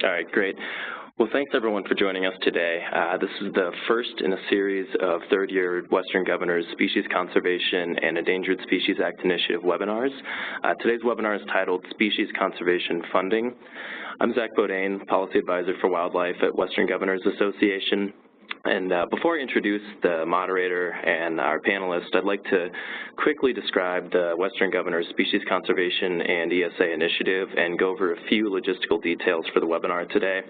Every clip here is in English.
All right, great. Well, thanks everyone for joining us today. This is the first in a series of third-year Western Governors Species Conservation and Endangered Species Act Initiative webinars. Today's webinar is titled Species Conservation Funding. I'm Zach Bodane, Policy Advisor for Wildlife at Western Governors Association. And before I introduce the moderator and our panelists, I'd like to quickly describe the Western Governors Species Conservation and ESA Initiative and go over a few logistical details for the webinar today.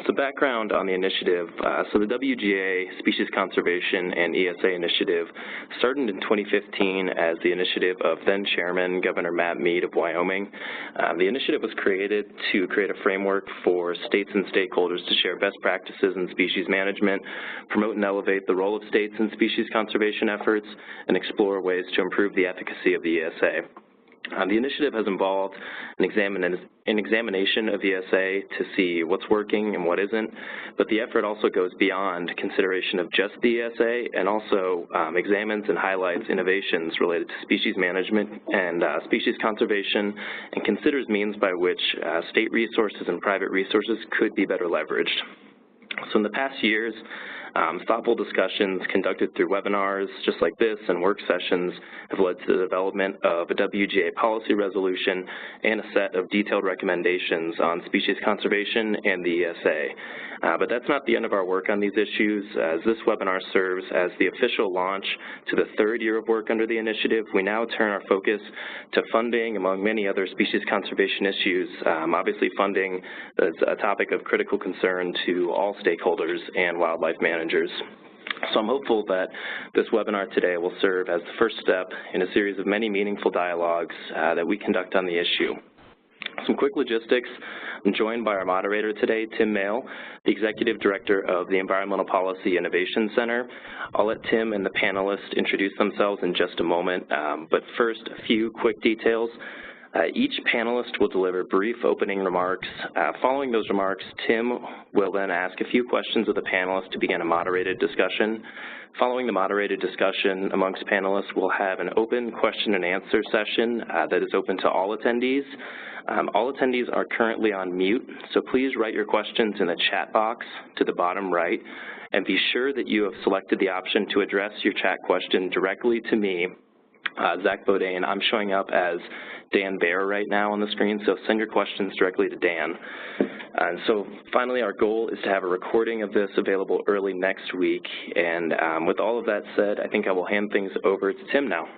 So background on the initiative, so the WGA Species Conservation and ESA Initiative started in 2015 as the initiative of then Chairman Governor Matt Mead of Wyoming. The initiative was created to create a framework for states and stakeholders to share best practices in species management, promote and elevate the role of states in species conservation efforts, and explore ways to improve the efficacy of the ESA. The initiative has involved an examination of ESA to see what's working and what isn't, but the effort also goes beyond consideration of just the ESA and also examines and highlights innovations related to species management and species conservation and considers means by which state resources and private resources could be better leveraged. So in the past years, thoughtful discussions conducted through webinars just like this and work sessions have led to the development of a WGA policy resolution and a set of detailed recommendations on species conservation and the ESA. But that's not the end of our work on these issues. As this webinar serves as the official launch to the third year of work under the initiative, we now turn our focus to funding, among many other species conservation issues. Obviously, funding is a topic of critical concern to all stakeholders and wildlife managers. So I'm hopeful that this webinar today will serve as the first step in a series of many meaningful dialogues that we conduct on the issue. Some quick logistics. I'm joined by our moderator today, Tim Mayle, the Executive Director of the Environmental Policy Innovation Center. I'll let Tim and the panelists introduce themselves in just a moment, but first, a few quick details. Each panelist will deliver brief opening remarks. Following those remarks, Tim will then ask a few questions of the panelists to begin a moderated discussion. Following the moderated discussion amongst panelists, we'll have an open question and answer session that is open to all attendees. All attendees are currently on mute, so please write your questions in the chat box to the bottom right, and be sure that you have selected the option to address your chat question directly to me, Zach Bodane. I'm showing up as Dan Baer right now on the screen, so send your questions directly to Dan. And so finally, our goal is to have a recording of this available early next week. And with all of that said, I think I will hand things over to Tim now.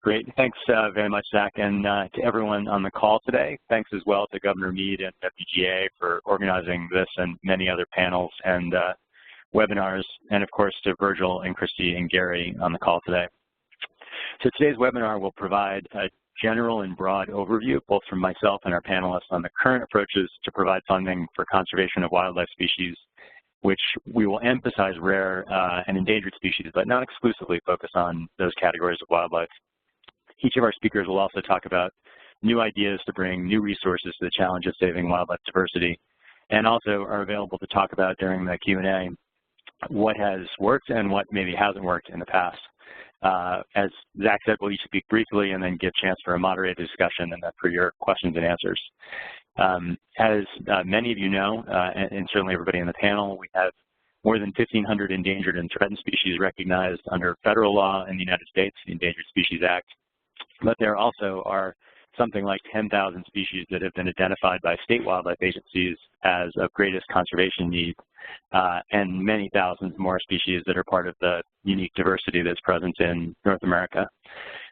Great. Thanks very much, Zach, and to everyone on the call today. Thanks as well to Governor Mead and WGA for organizing this and many other panels and webinars, and of course to Virgil and Christy and Gary on the call today. So today's webinar will provide a general and broad overview, both from myself and our panelists, on the current approaches to provide funding for conservation of wildlife species, which we will emphasize rare and endangered species, but not exclusively focus on those categories of wildlife. Each of our speakers will also talk about new ideas to bring new resources to the challenge of saving wildlife diversity, and also are available to talk about during the Q&A what has worked and what maybe hasn't worked in the past. As Zach said, we'll each speak briefly and then give a chance for a moderated discussion and then for your questions and answers. As many of you know, and certainly everybody in the panel, we have more than 1,500 endangered and threatened species recognized under federal law in the United States, the Endangered Species Act. But there also are something like 10,000 species that have been identified by state wildlife agencies as of greatest conservation need, and many thousands more species that are part of the unique diversity that's present in North America.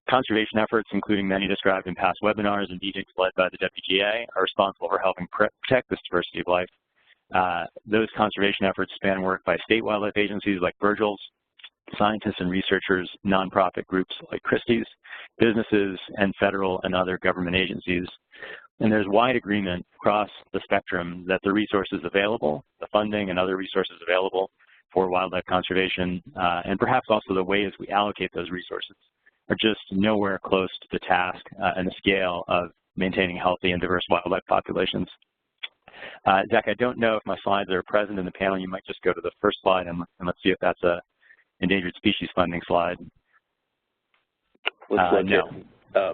Conservation efforts, including many described in past webinars and meetings led by the WGA, are responsible for helping protect this diversity of life. Those conservation efforts span work by state wildlife agencies like Virgil's, scientists and researchers, nonprofit groups like Christy's, businesses, and federal and other government agencies. And there's wide agreement across the spectrum that the resources available, the funding and other resources available for wildlife conservation, and perhaps also the ways we allocate those resources, are just nowhere close to the task and the scale of maintaining healthy and diverse wildlife populations. Zach, I don't know if my slides are present in the panel. You might just go to the first slide and let's see if that's a endangered species funding slide. No.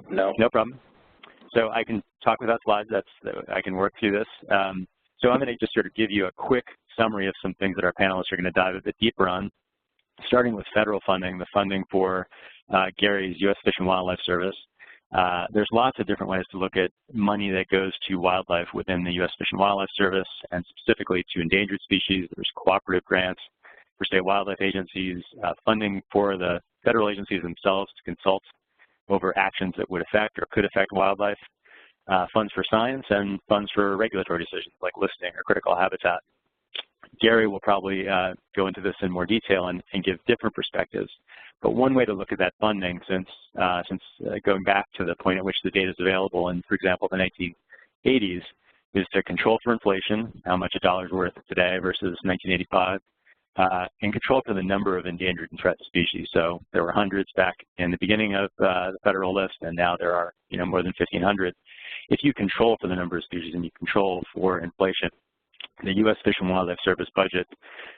No problem. So I can talk without slides. I can work through this. So I'm going to just sort of give you a quick summary of some things that our panelists are going to dive a bit deeper on, starting with federal funding, the funding for Gary's U.S. Fish and Wildlife Service. There's lots of different ways to look at money that goes to wildlife within the U.S. Fish and Wildlife Service, and specifically to endangered species. There's cooperative grants for state wildlife agencies, funding for the federal agencies themselves to consult over actions that would affect or could affect wildlife, funds for science, and funds for regulatory decisions like listing or critical habitat. Gary will probably go into this in more detail and give different perspectives. But one way to look at that funding, since going back to the point at which the data is available in, for example, the 1980s, is to control for inflation, how much a dollar's worth today versus 1985, and control for the number of endangered and threatened species. So there were hundreds back in the beginning of the federal list, and now there are more than 1,500. If you control for the number of species and you control for inflation, the U.S. Fish and Wildlife Service budget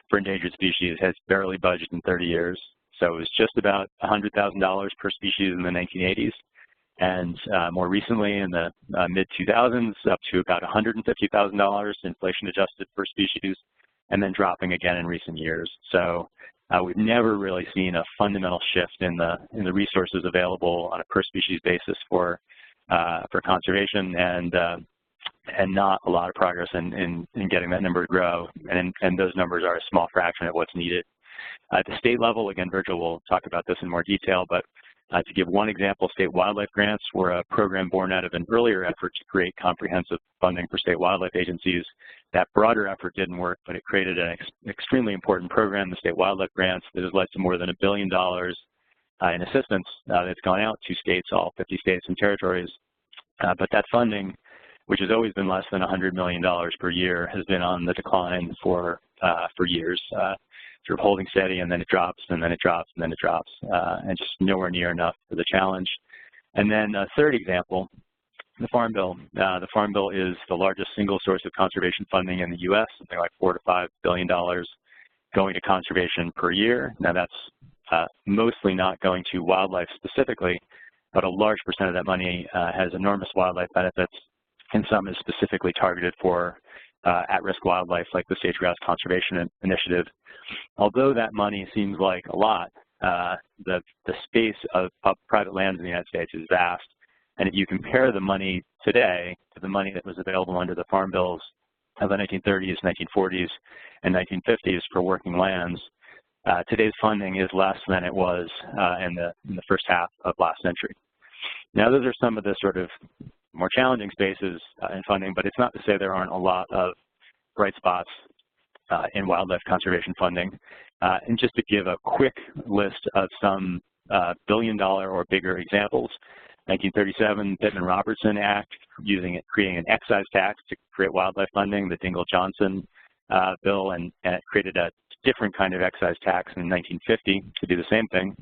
for endangered species has barely budgeted in 30 years. So it was just about $100,000 per species in the 1980s. And more recently in the mid-2000s, up to about $150,000 inflation adjusted per species, and then dropping again in recent years. So we've never really seen a fundamental shift in the resources available on a per species basis for conservation, and not a lot of progress in getting that number to grow, and those numbers are a small fraction of what's needed. At the state level, again, Virgil will talk about this in more detail, but to give one example, state wildlife grants were a program born out of an earlier effort to create comprehensive funding for state wildlife agencies. That broader effort didn't work, but it created an extremely important program, the state wildlife grants, that has led to more than $1 billion in assistance that's gone out to states, all 50 states and territories. But that funding, which has always been less than $100 million per year, has been on the decline for years, sort of holding steady, and then it drops, and then it drops, and then it drops, and just nowhere near enough for the challenge. And then a third example, the Farm Bill. The Farm Bill is the largest single source of conservation funding in the U.S., something like $4 to $5 billion going to conservation per year. Now that's mostly not going to wildlife specifically, but a large percent of that money has enormous wildlife benefits, and some is specifically targeted for at-risk wildlife, like the Sage-Grouse Conservation Initiative. Although that money seems like a lot, the space of private lands in the United States is vast. And if you compare the money today to the money that was available under the Farm Bills of the 1930s, 1940s, and 1950s for working lands, today's funding is less than it was in the first half of last century. Now, those are some of the sort of more challenging spaces in funding, but it's not to say there aren't a lot of bright spots in wildlife conservation funding. And just to give a quick list of some billion-dollar or bigger examples, 1937 Pittman-Robertson Act, creating an excise tax to create wildlife funding, the Dingell-Johnson bill, and it created a different kind of excise tax in 1950 to do the same thing.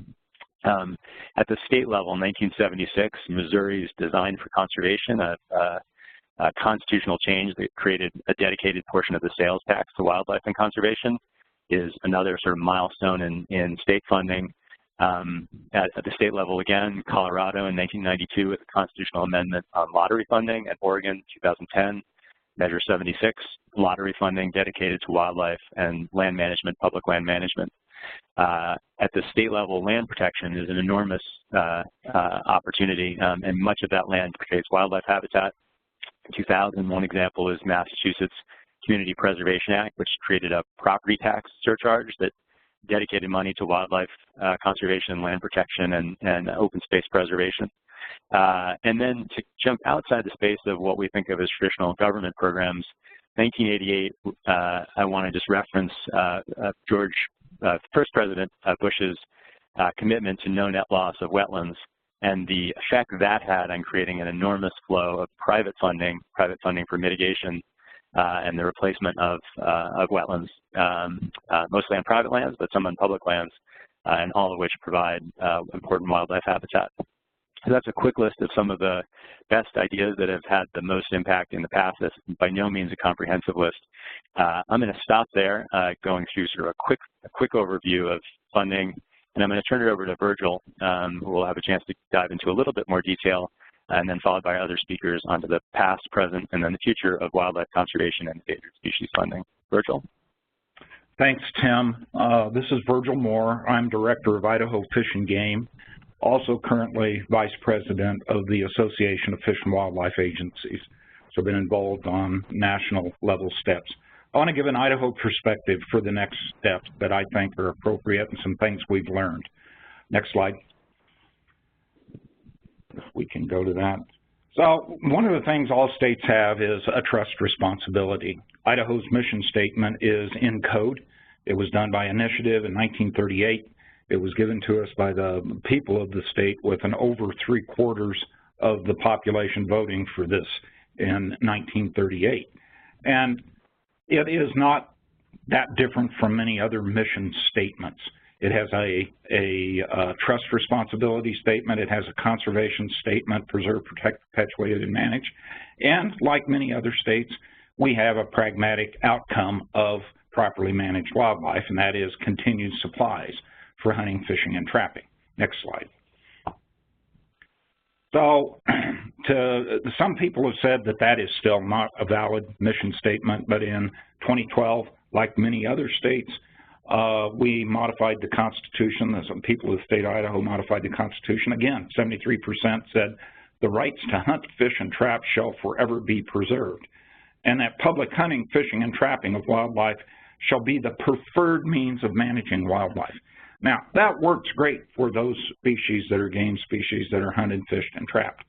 At the state level, in 1976, Missouri's Design for Conservation, a constitutional change that created a dedicated portion of the sales tax to wildlife and conservation, is another sort of milestone in state funding. At the state level again, Colorado in 1992 with a constitutional amendment on lottery funding, and Oregon 2010, Measure 76, lottery funding dedicated to wildlife and land management, public land management. At the state level, land protection is an enormous opportunity, and much of that land creates wildlife habitat. In 2000, one example is Massachusetts Community Preservation Act, which created a property tax surcharge that dedicated money to wildlife conservation, land protection, and open space preservation. And then to jump outside the space of what we think of as traditional government programs, 1988, I want to just reference first President Bush's commitment to no net loss of wetlands, and the effect that had on creating an enormous flow of private funding for mitigation and the replacement of wetlands, mostly on private lands, but some on public lands, and all of which provide important wildlife habitat. So that's a quick list of some of the best ideas that have had the most impact in the past. That's by no means a comprehensive list. I'm going to stop there, going through sort of a quick overview of funding, and I'm going to turn it over to Virgil, who will have a chance to dive into a little bit more detail and then followed by other speakers onto the past, present, and then the future of wildlife conservation and endangered species funding. Virgil? Thanks, Tim. This is Virgil Moore. I'm Director of Idaho Fish and Game, also currently Vice President of the Association of Fish and Wildlife Agencies. So I've been involved on national level steps. I want to give an Idaho perspective for the next steps that I think are appropriate and some things we've learned. Next slide. If we can go to that. So one of the things all states have is a trust responsibility. Idaho's mission statement is in code. It was done by initiative in 1938. It was given to us by the people of the state with an over 3/4 of the population voting for this in 1938. And it is not that different from many other mission statements. It has a trust responsibility statement. It has a conservation statement, preserve, protect, perpetuate, and manage. And like many other states, we have a pragmatic outcome of properly managed wildlife, and that is continued supplies for hunting, fishing, and trapping. Next slide. So some people have said that that is still not a valid mission statement, but in 2012, like many other states, we modified the Constitution. Some people of the state of Idaho modified the Constitution. Again, 73% said the rights to hunt, fish, and trap shall forever be preserved, and that public hunting, fishing, and trapping of wildlife shall be the preferred means of managing wildlife. Now, that works great for those species that are game species that are hunted, fished, and trapped,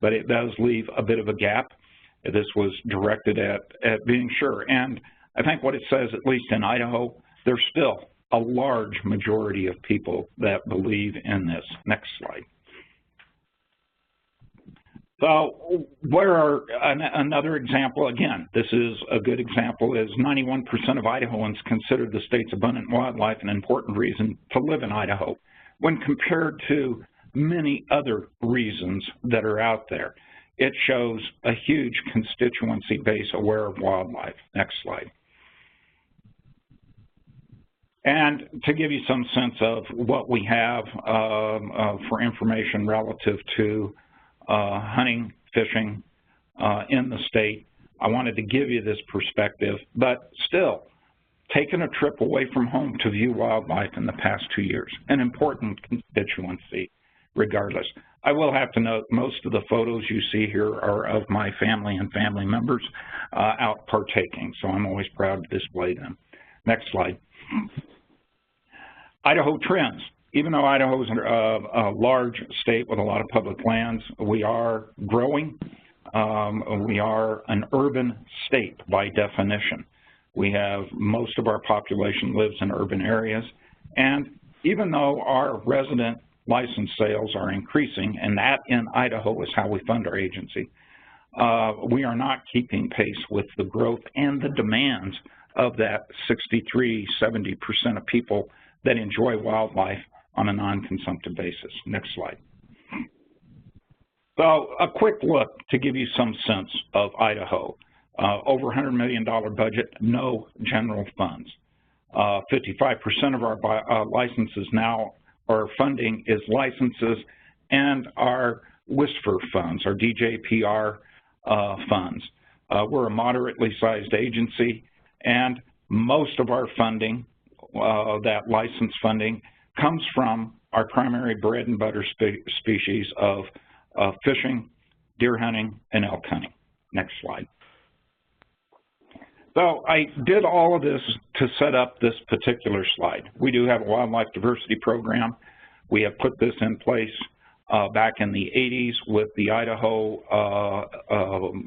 but it does leave a bit of a gap. This was directed at being sure, and I think what it says, at least in Idaho, there's still a large majority of people that believe in this. Next slide. So another example, again, this is a good example, is 91% of Idahoans consider the state's abundant wildlife an important reason to live in Idaho when compared to many other reasons that are out there. It shows a huge constituency base aware of wildlife. Next slide. And to give you some sense of what we have for information relative to hunting, fishing in the state, I wanted to give you this perspective, but still, taking a trip away from home to view wildlife in the past 2 years, an important constituency regardless. I will have to note most of the photos you see here are of my family and family members out partaking, so I'm always proud to display them. Next slide. Idaho Trends. Even though Idaho is a large state with a lot of public lands, we are growing. We are an urban state by definition. We have most of our population lives in urban areas, and even though our resident license sales are increasing, and that in Idaho is how we fund our agency, we are not keeping pace with the growth and the demands of that 63–70% of people that enjoy wildlife on a non-consumptive basis. Next slide. So a quick look to give you some sense of Idaho. Over $100 million budget, no general funds. 55% of our licenses now, or funding is licenses and our WISFR funds, our DJPR funds. We're a moderately sized agency, and most of our funding, that license funding, comes from our primary bread and butter species of fishing, deer hunting, and elk hunting. Next slide. So I did all of this to set up this particular slide. We do have a wildlife diversity program. We have put this in place back in the 80s with the Idaho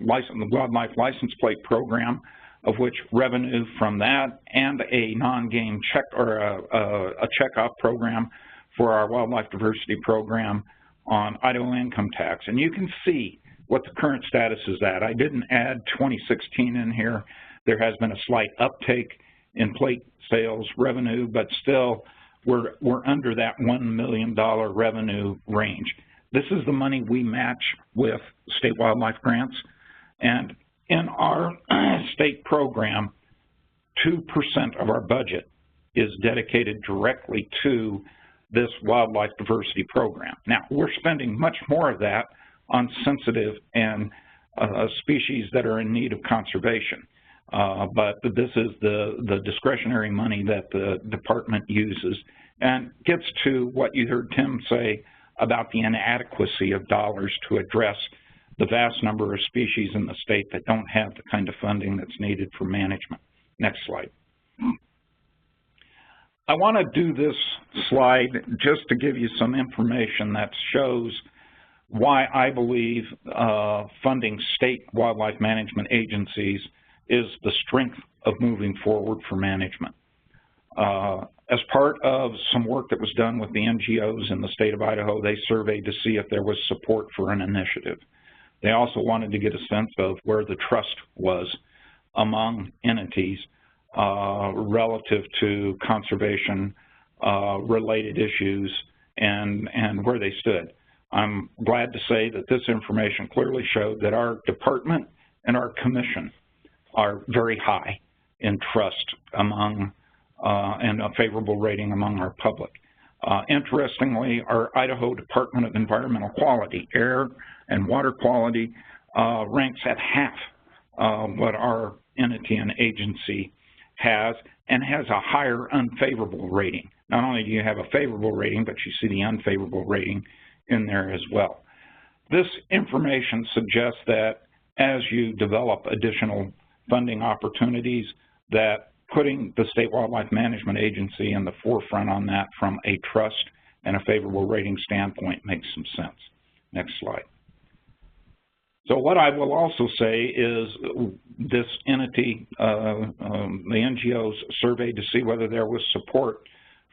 Wildlife License Plate Program, of which revenue from that and a non-game check or a checkoff program for our wildlife diversity program on Idaho income tax. And you can see what the current status is at. I didn't add 2016 in here. There has been a slight uptake in plate sales revenue, but still we're under that $1 million revenue range. This is the money we match with state wildlife grants, and in our state program, 2% of our budget is dedicated directly to this wildlife diversity program. Now, we're spending much more of that on sensitive and species that are in need of conservation. But this is the discretionary money that the department uses, and gets to what you heard Tim say about the inadequacy of dollars to address the vast number of species in the state that don't have the kind of funding that's needed for management. Next slide. I want to do this slide just to give you some information that shows why I believe funding state wildlife management agencies is the strength of moving forward for management. As part of some work that was done with the NGOs in the state of Idaho, they surveyed to see if there was support for an initiative. They also wanted to get a sense of where the trust was among entities relative to conservation related issues and where they stood. I'm glad to say that this information clearly showed that our department and our commission are very high in trust among and a favorable rating among our public. Interestingly, our Idaho Department of Environmental Quality, air and water quality, ranks at half what our entity and agency has, and has a higher unfavorable rating. Not only do you have a favorable rating, but you see the unfavorable rating in there as well. This information suggests that as you develop additional funding opportunities, that putting the State Wildlife Management Agency in the forefront on that from a trust and a favorable rating standpoint makes some sense. Next slide. So what I will also say is this entity, the NGOs surveyed to see whether there was support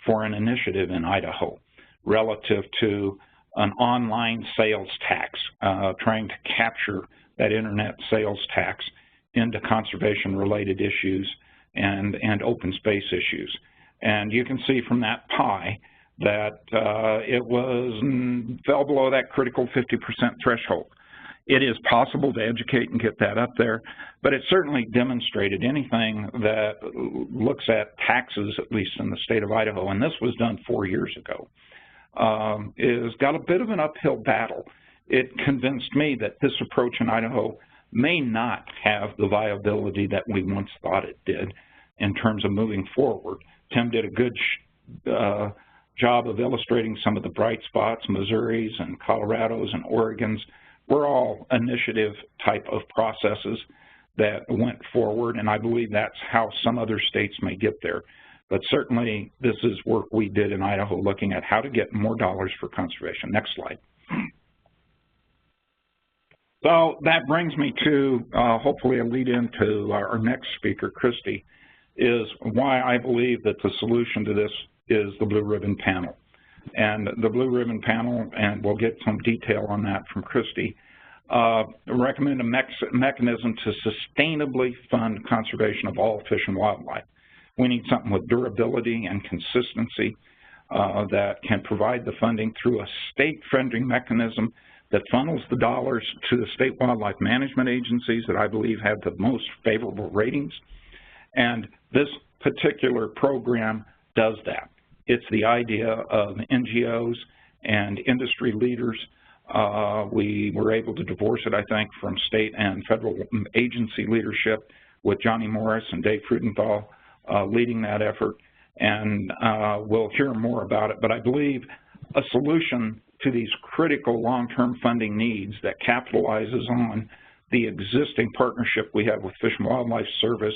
for an initiative in Idaho relative to an online sales tax, trying to capture that internet sales tax into conservation-related issues and open space issues. And you can see from that pie that it fell below that critical 50% threshold. It is possible to educate and get that up there, but it certainly demonstrated anything that looks at taxes, at least in the state of Idaho, and this was done 4 years ago, is got a bit of an uphill battle. It convinced me that this approach in Idaho may not have the viability that we once thought it did in terms of moving forward. Tim did a good job of illustrating some of the bright spots. Missouri's and Colorado's and Oregon's were all initiative type of processes that went forward, and I believe that's how some other states may get there. But certainly this is work we did in Idaho looking at how to get more dollars for conservation. Next slide. So that brings me to hopefully a lead into our next speaker, Christy, is why I believe that the solution to this is the Blue Ribbon Panel. And the Blue Ribbon Panel, and we'll get some detail on that from Christy, recommend a mechanism to sustainably fund conservation of all fish and wildlife. We need something with durability and consistency that can provide the funding through a state funding mechanism that funnels the dollars to the state wildlife management agencies that I believe have the most favorable ratings. And this particular program does that. It's the idea of NGOs and industry leaders. We were able to divorce it, I think, from state and federal agency leadership with Johnny Morris and Dave Frudenthal leading that effort. And we'll hear more about it. But I believe a solution to these critical long-term funding needs that capitalizes on the existing partnership we have with Fish and Wildlife Service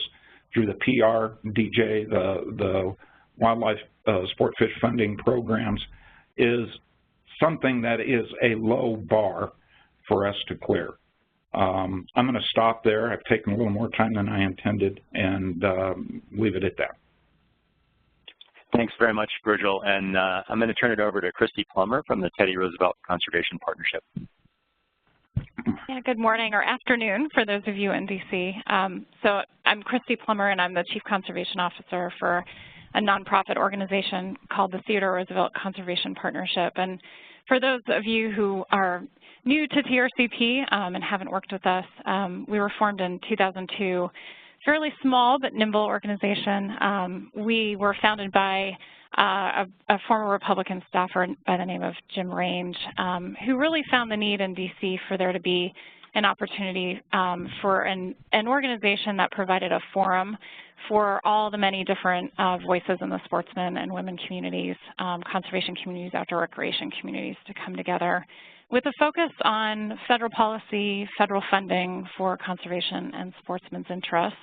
through the PRDJ, the Wildlife Sport Fish Funding Programs, is something that is a low bar for us to clear. I'm going to stop there. I've taken a little more time than I intended, and leave it at that. Thanks very much, Virgil. And I'm going to turn it over to Christy Plumer from the Teddy Roosevelt Conservation Partnership. Yeah, good morning or afternoon for those of you in DC. So I'm Christy Plumer, and I'm the Chief Conservation Officer for a nonprofit organization called the Theodore Roosevelt Conservation Partnership. And for those of you who are new to TRCP and haven't worked with us, we were formed in 2002. Fairly small but nimble organization. We were founded by a former Republican staffer by the name of Jim Range, who really found the need in DC for there to be an opportunity for an organization that provided a forum for all the many different voices in the sportsmen and women communities, conservation communities, outdoor recreation communities to come together with a focus on federal policy, federal funding for conservation and sportsmen's interests.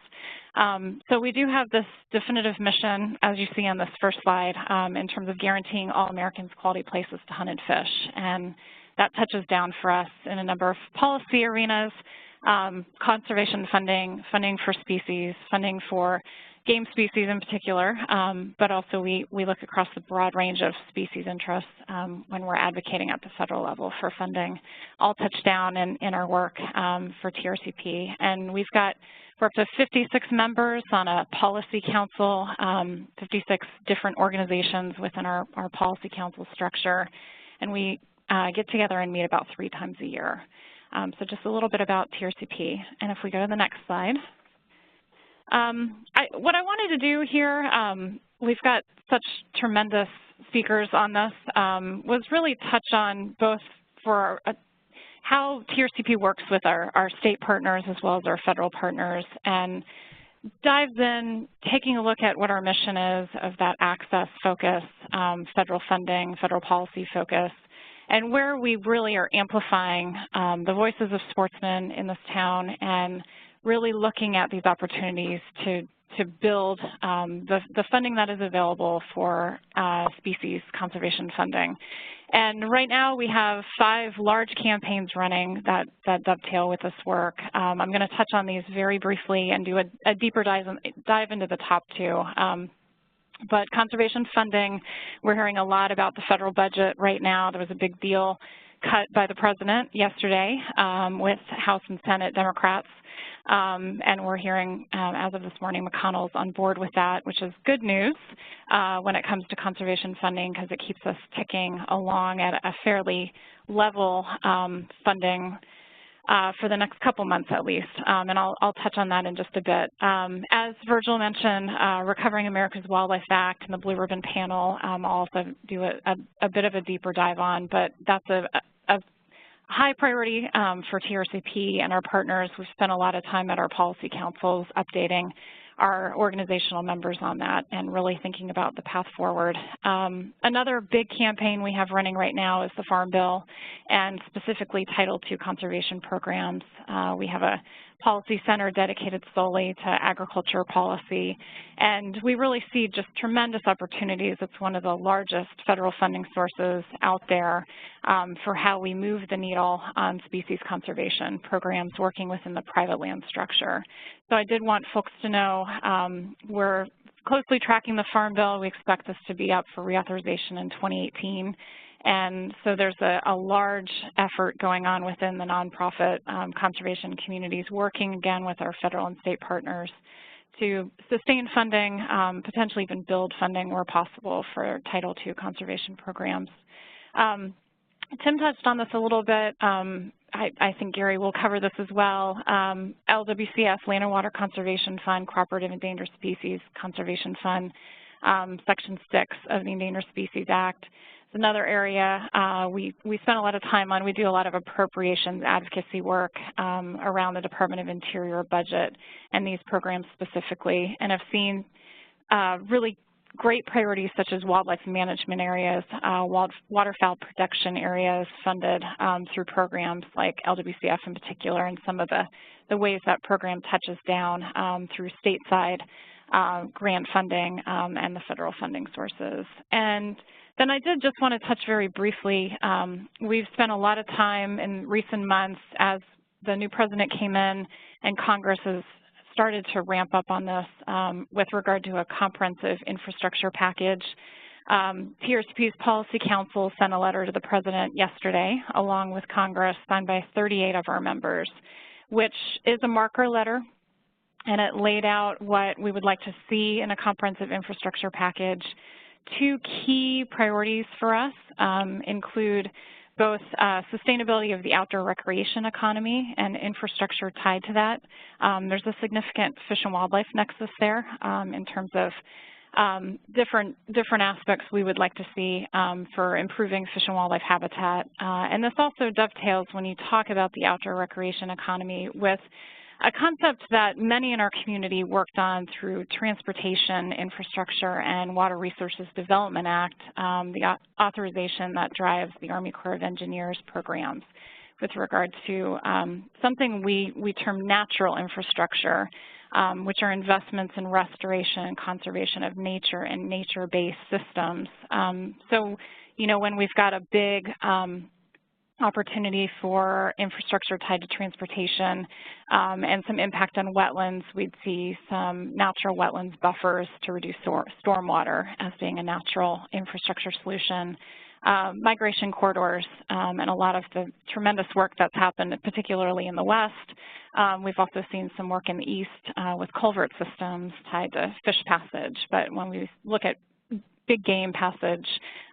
So we do have this definitive mission, as you see on this first slide, in terms of guaranteeing all Americans quality places to hunt and fish. And that touches down for us in a number of policy arenas, conservation funding, funding for species, funding for game species in particular, but also we look across the broad range of species interests when we're advocating at the federal level for funding, all touched down in our work for TRCP. And we're up to 56 members on a policy council, 56 different organizations within our policy council structure, and we get together and meet about 3 times a year. So just a little bit about TRCP. And if we go to the next slide. What I wanted to do here, we've got such tremendous speakers on this, was really touch on both for how TRCP works with our state partners as well as our federal partners, and dives in, taking a look at what our mission is of that access focus, federal funding, federal policy focus, and where we really are amplifying the voices of sportsmen in this town and really looking at these opportunities to build the funding that is available for species conservation funding. And right now we have 5 large campaigns running that dovetail with this work. I'm going to touch on these very briefly and do a deeper dive into the top 2. But conservation funding, we're hearing a lot about the federal budget right now. There was a big deal cut by the president yesterday with House and Senate Democrats. And we're hearing, as of this morning, McConnell's on board with that, which is good news when it comes to conservation funding, because it keeps us ticking along at a fairly level funding for the next couple months at least. And I'll touch on that in just a bit. As Virgil mentioned, Recovering America's Wildlife Act and the Blue Ribbon Panel, I'll also do a bit of a deeper dive on, but that's a high priority for TRCP and our partners. We've spent a lot of time at our policy councils updating our organizational members on that and really thinking about the path forward. Another big campaign we have running right now is the Farm Bill, and specifically Title II conservation programs. We have a policy center dedicated solely to agriculture policy, and we really see just tremendous opportunities. It's one of the largest federal funding sources out there for how we move the needle on species conservation programs working within the private land structure. So I did want folks to know we're closely tracking the Farm Bill. We expect this to be up for reauthorization in 2018. And so there's a large effort going on within the nonprofit conservation communities, working again with our federal and state partners to sustain funding, potentially even build funding where possible for Title II conservation programs. Tim touched on this a little bit. I think Gary will cover this as well. LWCF, Land and Water Conservation Fund, Cooperative Endangered Species Conservation Fund, Section 6 of the Endangered Species Act. It's another area we spend a lot of time on. We do a lot of appropriations advocacy work around the Department of Interior budget and these programs specifically, and have seen really great priorities such as wildlife management areas, waterfowl protection areas funded through programs like LWCF in particular, and some of the ways that program touches down through stateside grant funding and the federal funding sources. And then I did just want to touch very briefly, we've spent a lot of time in recent months as the new president came in and Congress has started to ramp up on this with regard to a comprehensive infrastructure package. TRCP's Policy Council sent a letter to the president yesterday along with Congress signed by 38 of our members, which is a marker letter, and it laid out what we would like to see in a comprehensive infrastructure package. 2 key priorities for us include both sustainability of the outdoor recreation economy and infrastructure tied to that. There's a significant fish and wildlife nexus there in terms of different aspects we would like to see for improving fish and wildlife habitat. And this also dovetails when you talk about the outdoor recreation economy with a concept that many in our community worked on through Transportation, Infrastructure, and Water Resources Development Act, the authorization that drives the Army Corps of Engineers programs with regard to something we term natural infrastructure, which are investments in restoration and conservation of nature and nature-based systems. So, when we've got a big opportunity for infrastructure tied to transportation and some impact on wetlands, we'd see some natural wetlands buffers to reduce stormwater as being a natural infrastructure solution. Migration corridors and a lot of the tremendous work that's happened, particularly in the West. We've also seen some work in the East with culvert systems tied to fish passage. But when we look at big game passage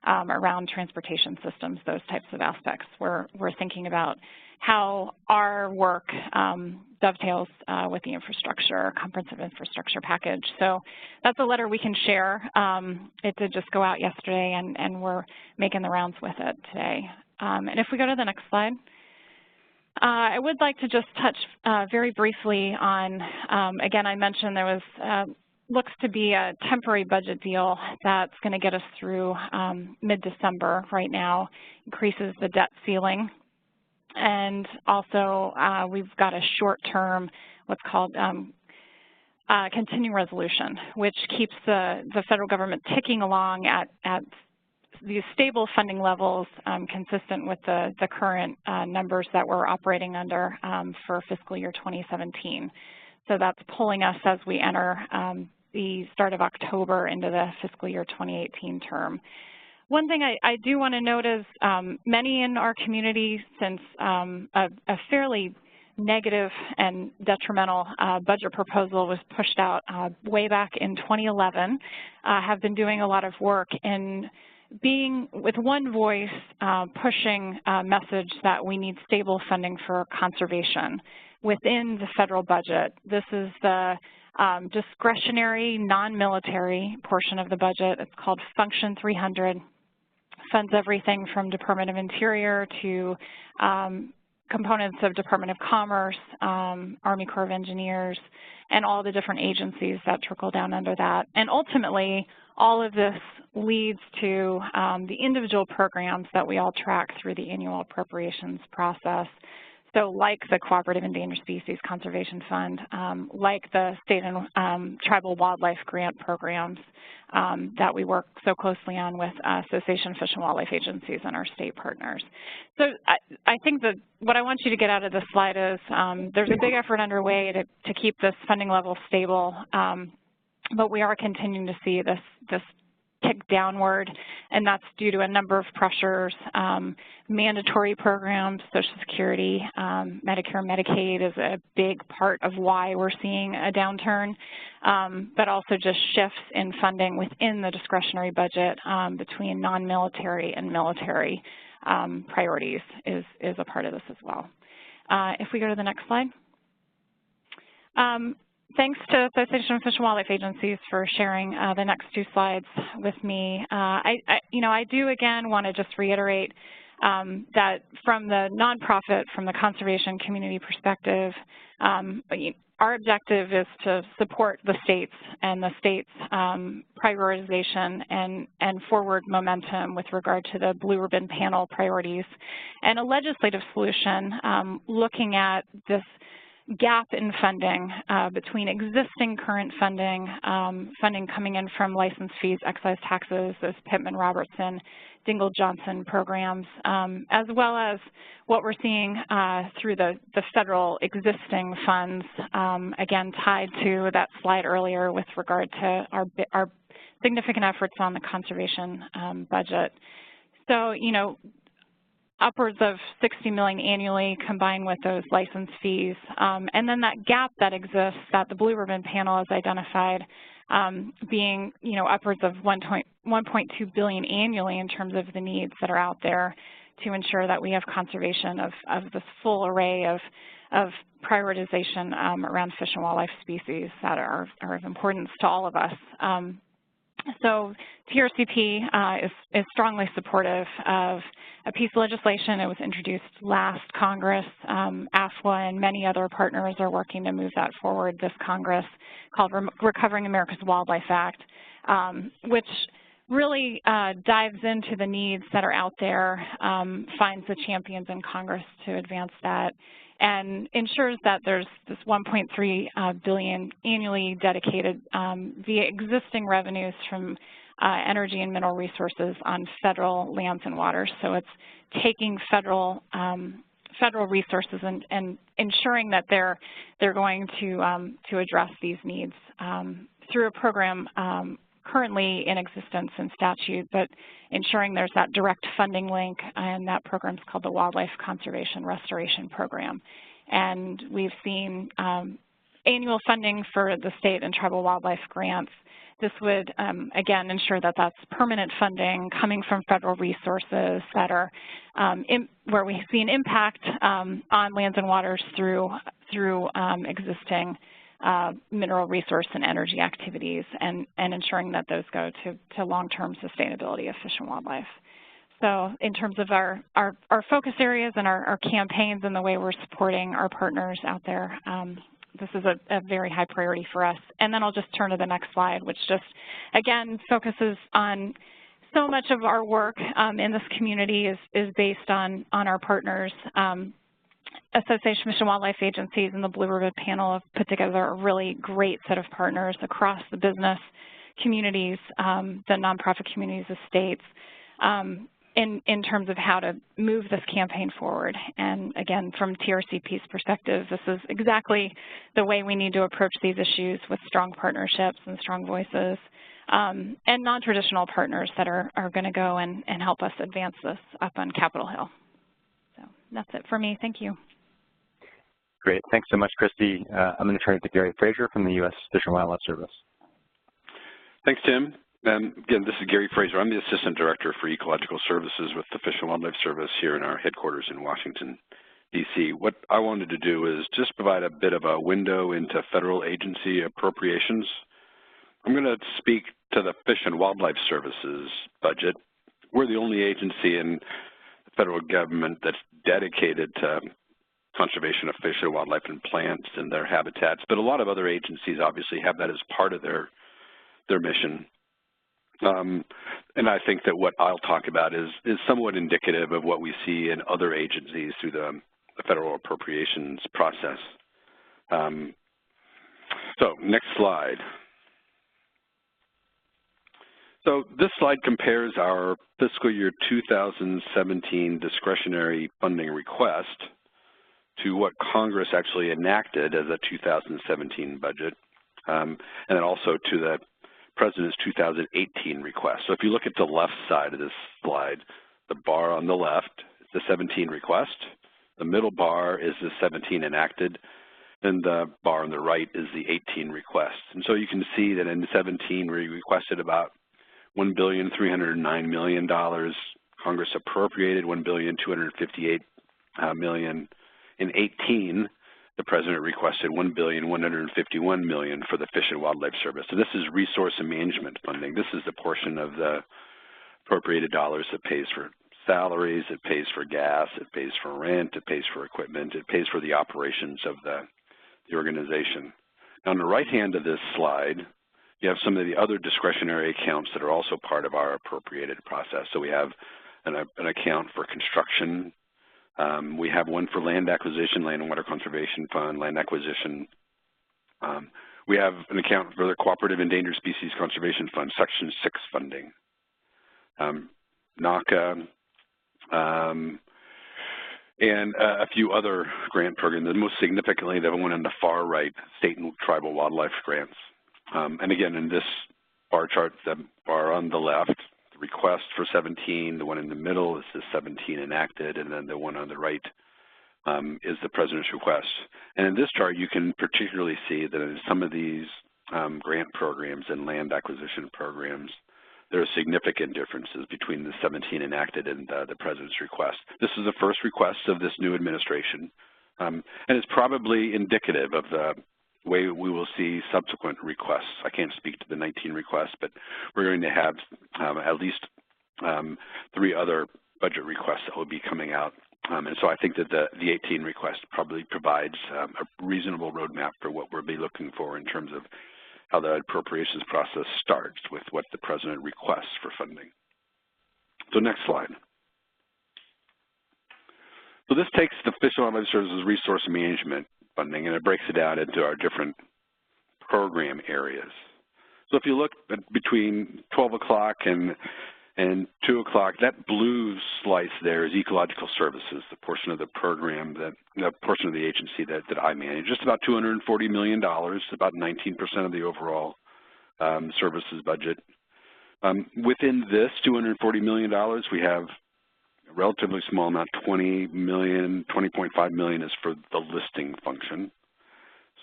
around transportation systems, those types of aspects, we're thinking about how our work dovetails with the comprehensive infrastructure package. So that's a letter we can share. It did just go out yesterday, and we're making the rounds with it today. And if we go to the next slide, I would like to just touch very briefly on, again, I mentioned there was looks to be a temporary budget deal that's going to get us through mid-December right now, increases the debt ceiling. And also, we've got a short-term, what's called continuing resolution, which keeps the federal government ticking along at these stable funding levels consistent with the current numbers that we're operating under for fiscal year 2017. So that's pulling us as we enter the start of October into the fiscal year 2018 term. One thing I do want to note is many in our community, since a fairly negative and detrimental budget proposal was pushed out way back in 2011, have been doing a lot of work in being, with one voice, pushing a message that we need stable funding for conservation within the federal budget. This is the discretionary, non-military portion of the budget. It's called Function 300. Funds everything from Department of Interior to components of Department of Commerce, Army Corps of Engineers, and all the different agencies that trickle down under that. And ultimately, all of this leads to the individual programs that we all track through the annual appropriations process. So like the Cooperative Endangered Species Conservation Fund, like the state and tribal wildlife grant programs that we work so closely on with Association of Fish and Wildlife Agencies and our state partners. So I think that what I want you to get out of this slide is there's a big effort underway to keep this funding level stable, but we are continuing to see this tick downward, and that's due to a number of pressures. Mandatory programs, Social Security, Medicare, Medicaid is a big part of why we're seeing a downturn, but also just shifts in funding within the discretionary budget between non-military and military priorities is a part of this as well. If we go to the next slide. Thanks to the Association of Fish and Wildlife Agencies for sharing the next two slides with me. I do again want to just reiterate that from the nonprofit, from the conservation community perspective, our objective is to support the states and the states' prioritization and forward momentum with regard to the Blue Ribbon Panel priorities, and a legislative solution looking at this gap in funding between existing current funding, funding coming in from license fees, excise taxes, those Pittman-Robertson, Dingell-Johnson programs, as well as what we're seeing through the federal existing funds, again, tied to that slide earlier with regard to our significant efforts on the conservation budget. So, upwards of $60 million annually combined with those license fees. And then that gap that exists that the Blue Ribbon Panel has identified being, upwards of $1.2 billion annually in terms of the needs that are out there to ensure that we have conservation of this full array of prioritization around fish and wildlife species that are of importance to all of us. So TRCP is strongly supportive of a piece of legislation. It was introduced last Congress. AFWA and many other partners are working to move that forward this Congress, called Recovering America's Wildlife Act, which really dives into the needs that are out there, finds the champions in Congress to advance that, and ensures that there's this $1.3 billion annually dedicated via existing revenues from energy and mineral resources on federal lands and waters. So it's taking federal resources and ensuring that they're going to address these needs through a program currently in existence in statute, but ensuring there's that direct funding link, and that program is called the Wildlife Conservation Restoration Program. And we've seen annual funding for the state and tribal wildlife grants. This would, again, ensure that that's permanent funding coming from federal resources that are where we see an impact on lands and waters through existing mineral resource and energy activities, and ensuring that those go to long-term sustainability of fish and wildlife. So in terms of our focus areas and our campaigns and the way we're supporting our partners out there, this is a very high priority for us. And then I'll just turn to the next slide, which just, again, focuses on so much of our work in this community is based on our partners. Association of Fish and Wildlife Agencies and the Blue Ribbon Panel have put together a really great set of partners across the business communities, the nonprofit communities of states, in terms of how to move this campaign forward. And again, from TRCP's perspective, this is exactly the way we need to approach these issues, with strong partnerships and strong voices, and non-traditional partners that are going to go and help us advance this up on Capitol Hill. So that's it for me. Thank you. Great. Thanks so much, Christy. I'm going to turn it to Gary Frazer from the U.S. Fish and Wildlife Service. Thanks, Tim. Again, this is Gary Frazer. I'm the Assistant Director for Ecological Services with the Fish and Wildlife Service here in our headquarters in Washington, D.C. What I wanted to do is just provide a bit of a window into federal agency appropriations. I'm going to speak to the Fish and Wildlife Services budget. We're the only agency in the federal government that's dedicated to conservation of fish and wildlife and plants and their habitats, but a lot of other agencies obviously have that as part of their mission. And I think that what I'll talk about is somewhat indicative of what we see in other agencies through the federal appropriations process. So next slide. So this slide compares our fiscal year 2017 discretionary funding request to what Congress actually enacted as a 2017 budget, and then also to the President's 2018 request. So if you look at the left side of this slide, the bar on the left is the 17 request, the middle bar is the 17 enacted, and the bar on the right is the 18 request. And so you can see that in 17 we requested about $1,309,000,000. Congress appropriated $1,258,000,000. In 18, the President requested $1,151,000,000 for the Fish and Wildlife Service. So this is resource and management funding. This is the portion of the appropriated dollars that pays for salaries, it pays for gas, it pays for rent, it pays for equipment, it pays for the operations of the organization. Now, on the right hand of this slide, you have some of the other discretionary accounts that are also part of our appropriated process. So we have an account for construction. We have one for land acquisition, land and water conservation fund, land acquisition. We have an account for the Cooperative Endangered Species Conservation Fund, Section 6 funding. NACA, and a few other grant programs, and most significantly the one on the far right, state and tribal wildlife grants. And again, in this bar chart, the bar on the left, the request for 17, the one in the middle is the 17 enacted, and then the one on the right is the President's request. And in this chart, you can particularly see that in some of these grant programs and land acquisition programs, there are significant differences between the 17 enacted and the President's request. This is the first request of this new administration, and it's probably indicative of the the way we will see subsequent requests. I can't speak to the 19 requests, but we're going to have at least 3 other budget requests that will be coming out. And so I think that the 18 request probably provides a reasonable roadmap for what we'll be looking for in terms of how the appropriations process starts with what the President requests for funding. So next slide. So this takes the Fish and Wildlife Services resource management funding and it breaks it out into our different program areas. So if you look at between 12 o'clock and 2 o'clock, that blue slice there is ecological services, the portion of the program, the portion of the agency that I manage. Just about $240 million, about 19% of the overall services budget. Within this $240 million, we have a relatively small amount, $20.5 million is for the listing function.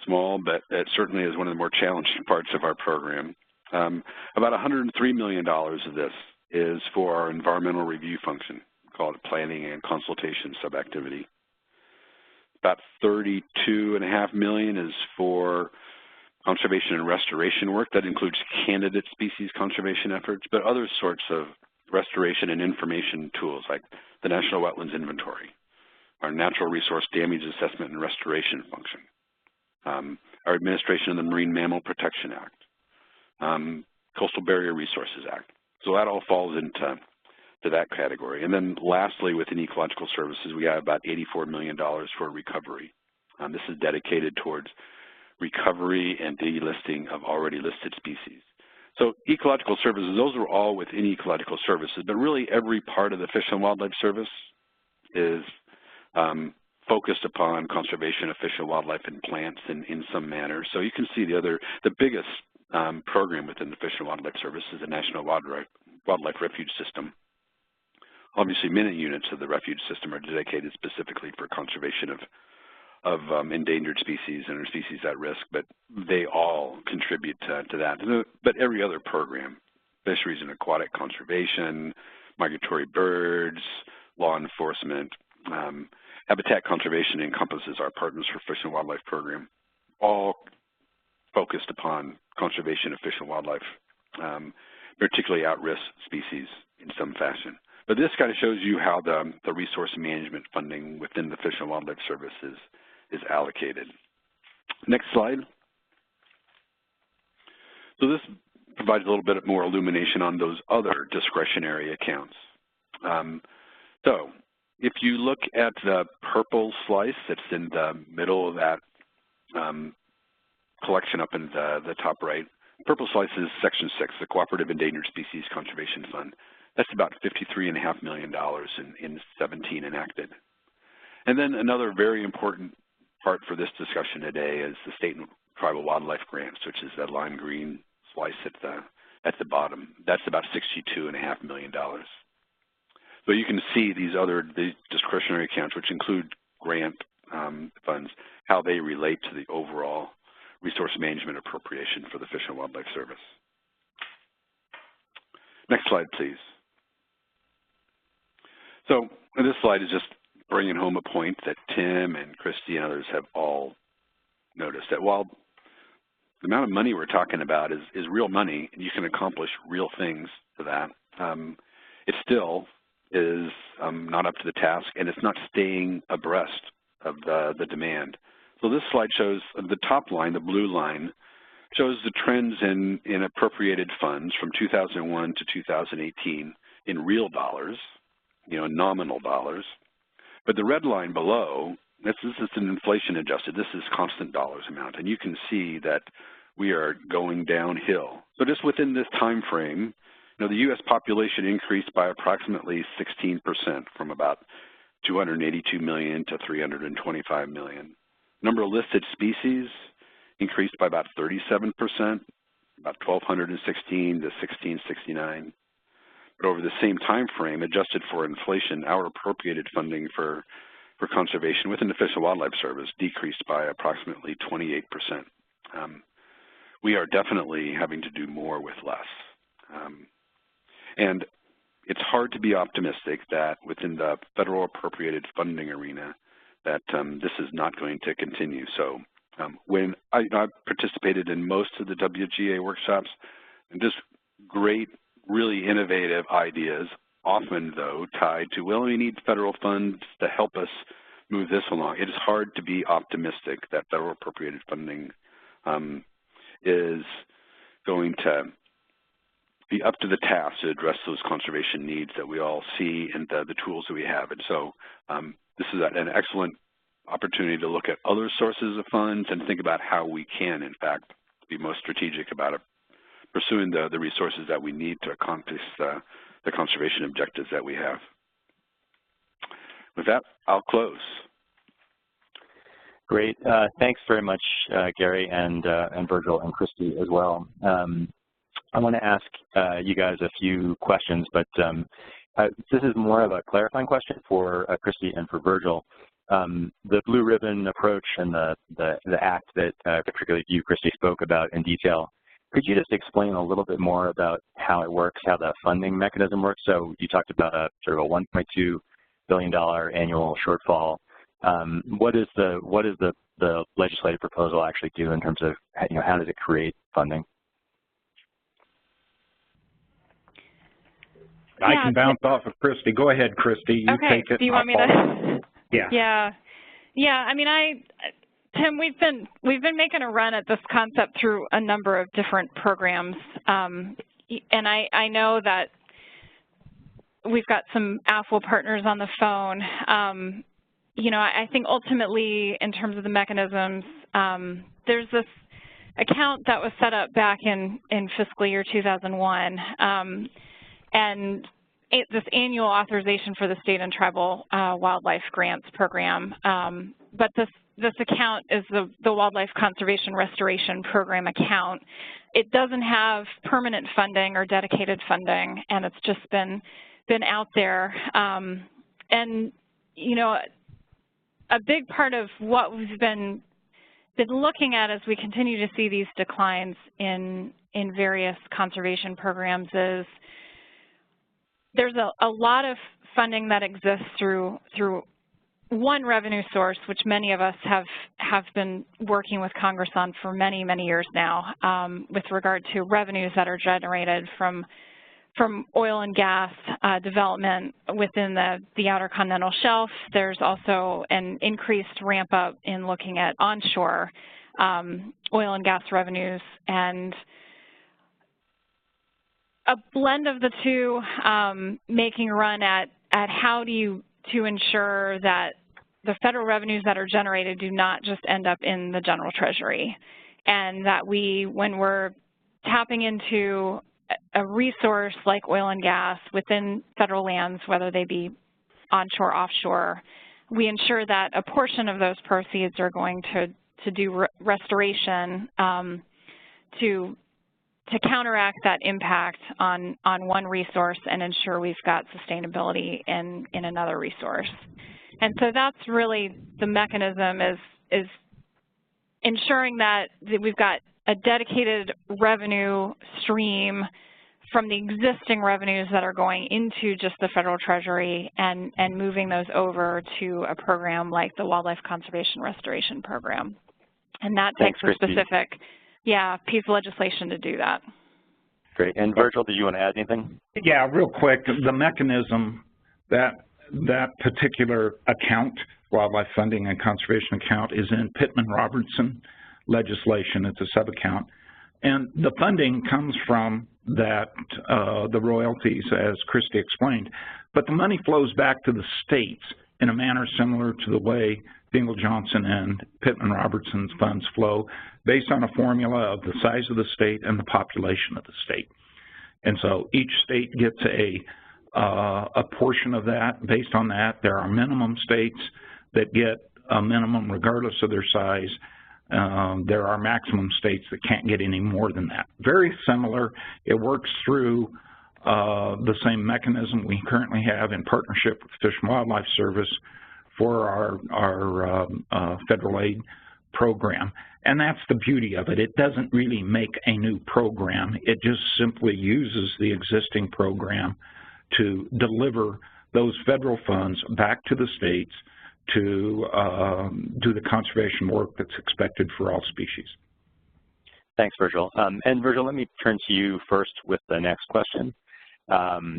Small, but it certainly is one of the more challenging parts of our program. About $103 million of this is for our environmental review function, called planning and consultation subactivity. About $32.5 million is for conservation and restoration work. That includes candidate species conservation efforts, but other sorts of restoration and information tools like the National Wetlands Inventory, our Natural Resource Damage Assessment and Restoration function, our administration of the Marine Mammal Protection Act, Coastal Barrier Resources Act. So that all falls into that category. And then lastly, within ecological services, we have about $84 million for recovery. This is dedicated towards recovery and delisting of already listed species. So ecological services, those are all within ecological services, but really every part of the Fish and Wildlife Service is focused upon conservation of fish and wildlife and plants in some manner. So you can see the biggest program within the Fish and Wildlife Service is the National Wildlife Refuge System. Obviously, minute units of the refuge system are dedicated specifically for conservation of endangered species and species at risk, but they all contribute to that. But every other program, fisheries and aquatic conservation, migratory birds, law enforcement, habitat conservation encompasses our Partners for Fish and Wildlife program, all focused upon conservation of fish and wildlife, particularly at-risk species in some fashion. But this kind of shows you how the resource management funding within the Fish and Wildlife Service is allocated. Next slide. So this provides a little bit more illumination on those other discretionary accounts. So if you look at the purple slice that's in the middle of that collection up in the top right, purple slice is Section 6, the Cooperative Endangered Species Conservation Fund. That's about $53.5 million in 17 enacted. And then another very important part for this discussion today is the state and tribal wildlife grants, which is that lime green slice at the bottom. That's about $62.5 million. So you can see these discretionary accounts, which include grant funds, how they relate to the overall resource management appropriation for the Fish and Wildlife Service. Next slide, please. So this slide is just bringing home a point that Tim and Christy and others have all noticed, that while the amount of money we're talking about is real money, and you can accomplish real things to that, it still is not up to the task, and it's not staying abreast of the demand. So this slide shows the top line, the blue line, shows the trends in appropriated funds from 2001 to 2018 in real dollars, nominal dollars. But the red line below, this is an inflation adjusted, this is constant dollars amount, and you can see that we are going downhill. So just within this time frame, the U.S. population increased by approximately 16% from about 282 million to 325 million. Number of listed species increased by about 37%, about 1,216 to 1,669. But over the same time frame, adjusted for inflation, our appropriated funding for conservation within the Fish and Wildlife Service decreased by approximately 28%. We are definitely having to do more with less. And it's hard to be optimistic that within the federal appropriated funding arena that this is not going to continue. So When I've participated in most of the WGA workshops, and just great, really innovative ideas, often, though, tied to, well, we need federal funds to help us move this along. It is hard to be optimistic that federal appropriated funding is going to be up to the task to address those conservation needs that we all see and the tools that we have. And so this is an excellent opportunity to look at other sources of funds and think about how we can, in fact, be most strategic about pursuing the resources that we need to accomplish the conservation objectives that we have. With that, I'll close. Great. Thanks very much, Gary and Virgil and Christy as well. I want to ask you guys a few questions, but this is more of a clarifying question for Christy and for Virgil. The blue ribbon approach and the act that particularly you, Christy, spoke about in detail, could you just explain a little bit more about how it works, how the funding mechanism works? So you talked about a sort of a $1.2 billion annual shortfall. What does the legislative proposal actually do in terms of, how does it create funding? I can bounce off of Christy. Go ahead, Christy. You okay. take it. Do you want me to? Yeah. Yeah. I mean, Tim, we've been making a run at this concept through a number of different programs, and I know that we've got some AFWL partners on the phone. I think ultimately, in terms of the mechanisms, there's this account that was set up back in fiscal year 2001, and this annual authorization for the state and tribal wildlife grants program. But this account is the Wildlife Conservation Restoration Program account. It doesn't have permanent funding or dedicated funding, and it's just been out there. And a big part of what we've been looking at as we continue to see these declines in various conservation programs is there's a lot of funding that exists through one revenue source, which many of us have been working with Congress on for many, many years now, with regard to revenues that are generated from oil and gas development within the Outer Continental Shelf. There's also an increased ramp up in looking at onshore oil and gas revenues, and a blend of the two, making a run at how to ensure that the federal revenues that are generated do not just end up in the general treasury, and that when we're tapping into a resource like oil and gas within federal lands, whether they be onshore, offshore, we ensure that a portion of those proceeds are going to do restoration to counteract that impact on one resource and ensure we've got sustainability in another resource. And so that's really the mechanism, is ensuring that we've got a dedicated revenue stream from the existing revenues that are going into just the federal treasury and moving those over to a program like the Wildlife Conservation Restoration Program. And that takes a specific piece of legislation to do that. Great. And Virgil, did you want to add anything? Yeah, real quick. The mechanism, that particular account, Wildlife Funding and Conservation Account, is in Pittman-Robertson legislation. It's a sub-account. And the funding comes from the royalties, as Christy explained. But the money flows back to the states in a manner similar to the way Dingell-Johnson and Pittman-Robertson's funds flow, based on a formula of the size of the state and the population of the state. And so each state gets a portion of that. Based on that, there are minimum states that get a minimum regardless of their size. There are maximum states that can't get any more than that. Very similar. It works through the same mechanism we currently have in partnership with the Fish and Wildlife Service for our federal aid program. And that's the beauty of it. It doesn't really make a new program. It just simply uses the existing program to deliver those federal funds back to the states to do the conservation work that's expected for all species. Thanks, Virgil. And Virgil, let me turn to you first with the next question.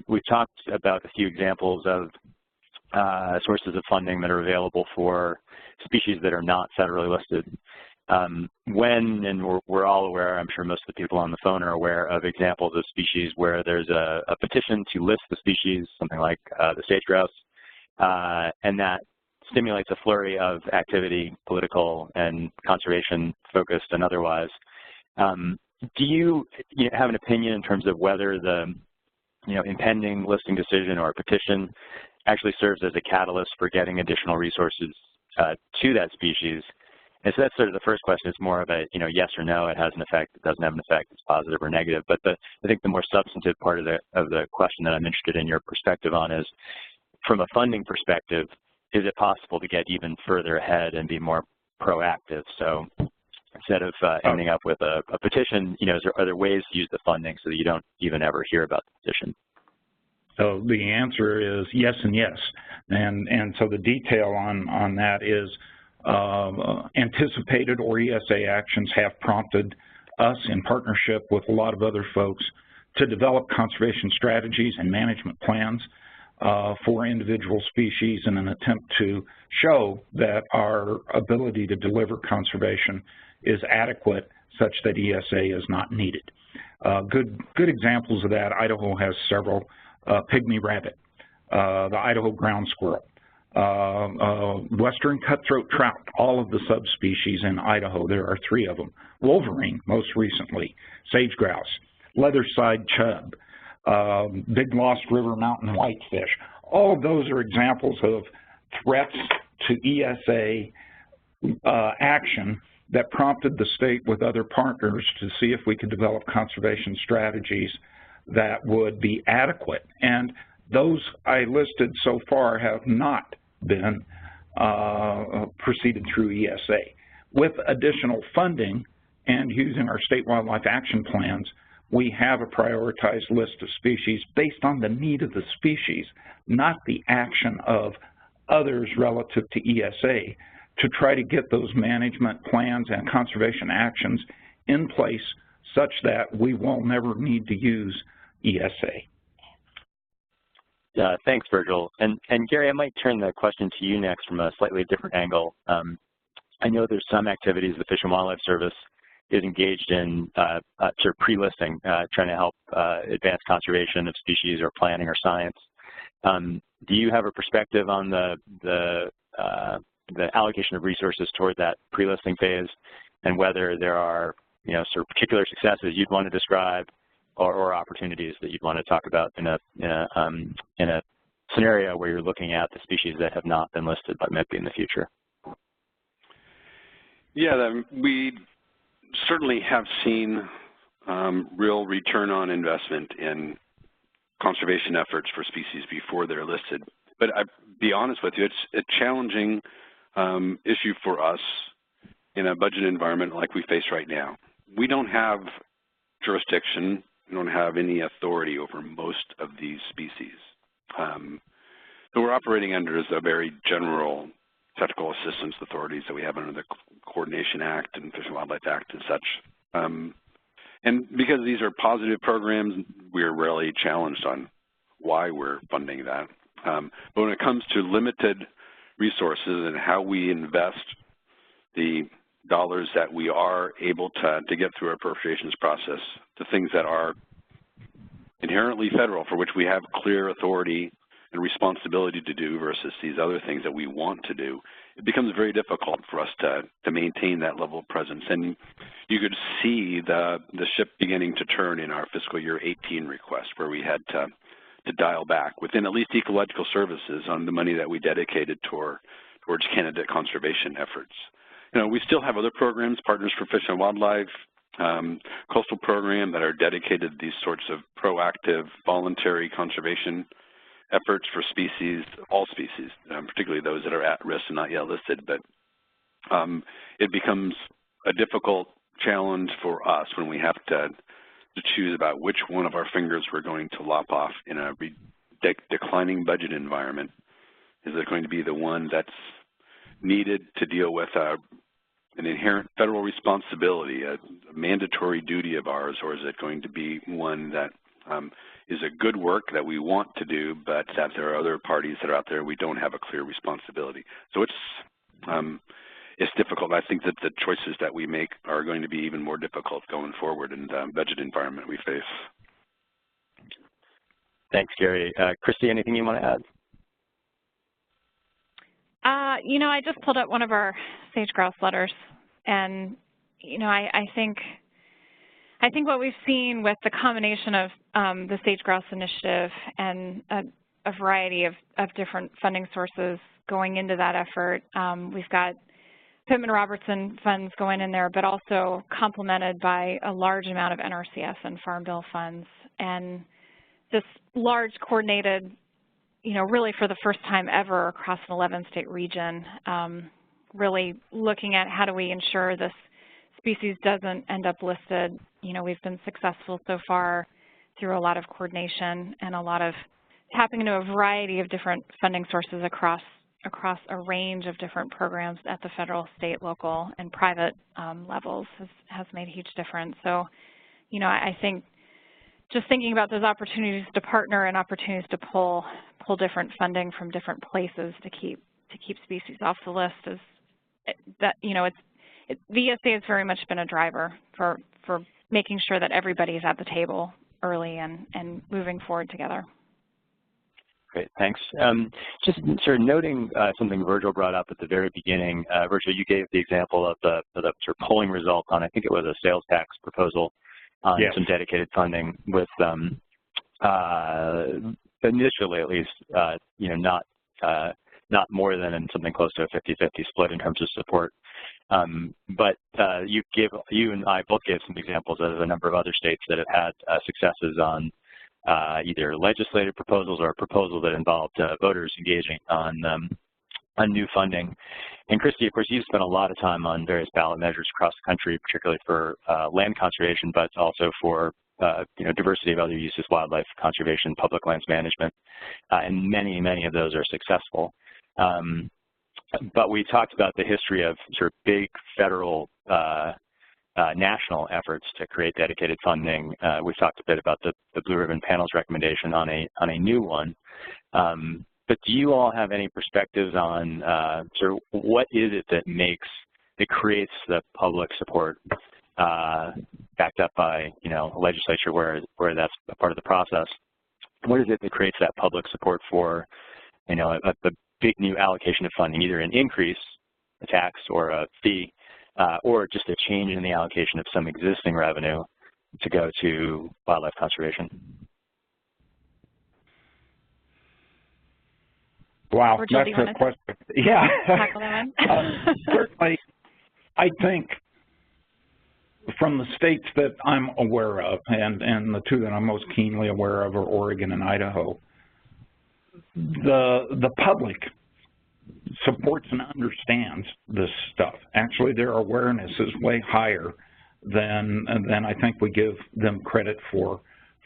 We've talked about a few examples of sources of funding that are available for species that are not federally listed. When, and we're all aware, I'm sure most of the people on the phone are aware of examples of species where there's a petition to list the species, something like the sage grouse, and that stimulates a flurry of activity, political and conservation focused and otherwise. Do you have an opinion in terms of whether the impending listing decision or petition actually serves as a catalyst for getting additional resources to that species? And so that's sort of the first question. It's more of a yes or no. It has an effect. It doesn't have an effect. It's positive or negative. But I think the more substantive part of the question that I'm interested in your perspective on is, from a funding perspective, is it possible to get even further ahead and be more proactive? So instead of ending up with a petition, are there ways to use the funding so that you don't even ever hear about the petition? So the answer is yes and yes. And so the detail on that is anticipated or ESA actions have prompted us in partnership with a lot of other folks to develop conservation strategies and management plans for individual species in an attempt to show that our ability to deliver conservation is adequate such that ESA is not needed. Good examples of that, Idaho has several. Pygmy rabbit, the Idaho ground squirrel, western cutthroat trout, all of the subspecies in Idaho, there are 3 of them. Wolverine, most recently, sage grouse, leather-side chub, big lost river mountain whitefish. All of those are examples of threats to ESA action that prompted the state with other partners to see if we could develop conservation strategies that would be adequate. And those I listed so far have not been proceeded through ESA. With additional funding and using our state wildlife action plans, we have a prioritized list of species based on the need of the species, not the action of others relative to ESA, to try to get those management plans and conservation actions in place such that we will never need to use ESA. Thanks, Virgil. And Gary, I might turn the question to you next from a slightly different angle. I know there's some activities the Fish and Wildlife Service is engaged in sort of pre-listing, trying to help advance conservation of species or planning or science. Do you have a perspective on the allocation of resources toward that pre-listing phase, and whether there are sort of particular successes you'd want to describe or opportunities that you'd want to talk about in a scenario where you're looking at the species that have not been listed but might be in the future? Yeah, we certainly have seen real return on investment in conservation efforts for species before they're listed. But I'll be honest with you, it's a challenging issue for us in a budget environment like we face right now. We don't have jurisdiction, we don't have any authority over most of these species. So we're operating under a very general technical assistance authorities that we have under the Coordination Act and Fish and Wildlife Act and such. And because these are positive programs, we're rarely challenged on why we're funding that. But when it comes to limited resources and how we invest the dollars that we are able to get through our appropriations process to things that are inherently federal, for which we have clear authority and responsibility to do, versus these other things that we want to do, it becomes very difficult for us to maintain that level of presence. And you could see the ship beginning to turn in our fiscal year 18 request, where we had to dial back within at least ecological services on the money that we dedicated towards candidate conservation efforts. We still have other programs, Partners for Fish and Wildlife, coastal program, that are dedicated to these sorts of proactive, voluntary conservation efforts for species, all species, particularly those that are at risk and not yet listed. But it becomes a difficult challenge for us when we have to choose about which one of our fingers we're going to lop off in a declining budget environment. Is it going to be the one that's needed to deal with an inherent federal responsibility, a mandatory duty of ours, or is it going to be one that is a good work that we want to do, but that there are other parties that are out there we don't have a clear responsibility? So it's difficult. I think that the choices that we make are going to be even more difficult going forward in the budget environment we face. Thanks, Gary. Christy, anything you want to add? You know, I just pulled up one of our sage-grouse letters, and you know, I think what we've seen with the combination of the sage-grouse initiative and a variety of different funding sources going into that effort, we've got Pittman-Robertson funds going in there, but also complemented by a large amount of NRCS and Farm Bill funds, and this large coordinated, you know, really for the first time ever across an 11-state region, really looking at how do we ensure this species doesn't end up listed. You know, we've been successful so far through a lot of coordination and a lot of tapping into a variety of different funding sources across a range of different programs at the federal, state, local, and private levels has made a huge difference. So, you know, I think just thinking about those opportunities to partner and opportunities to pull different funding from different places to keep species off the list is that, you know, the ESA has very much been a driver for making sure that everybody is at the table early and moving forward together. Great, thanks. Just sort of noting something Virgil brought up at the very beginning. Virgil, you gave the example of the sort of polling result on, I think it was a sales tax proposal on some dedicated funding with, initially at least, you know, not more than something close to a 50-50 split in terms of support. But you and I both gave some examples of a number of other states that have had successes on either legislative proposals or a proposal that involved voters engaging on new funding. And Christy, of course, you've spent a lot of time on various ballot measures across the country, particularly for land conservation, but also for you know, diversity of other uses, wildlife conservation, public lands management, and many of those are successful. But we talked about the history of sort of big federal national efforts to create dedicated funding. We've talked a bit about the Blue Ribbon Panel's recommendation on a new one. But do you all have any perspectives on sort of what is it that creates the public support backed up by, you know, legislature where that's a part of the process? What is it that creates that public support for, you know, a big new allocation of funding, either an increase, a tax, or a fee, or just a change in the allocation of some existing revenue to go to wildlife conservation? Wow, Virgil, that's a question. Yeah. Certainly, I think from the states that I'm aware of, and the two that I'm most keenly aware of are Oregon and Idaho, the public supports and understands this stuff. Actually, their awareness is way higher than I think we give them credit for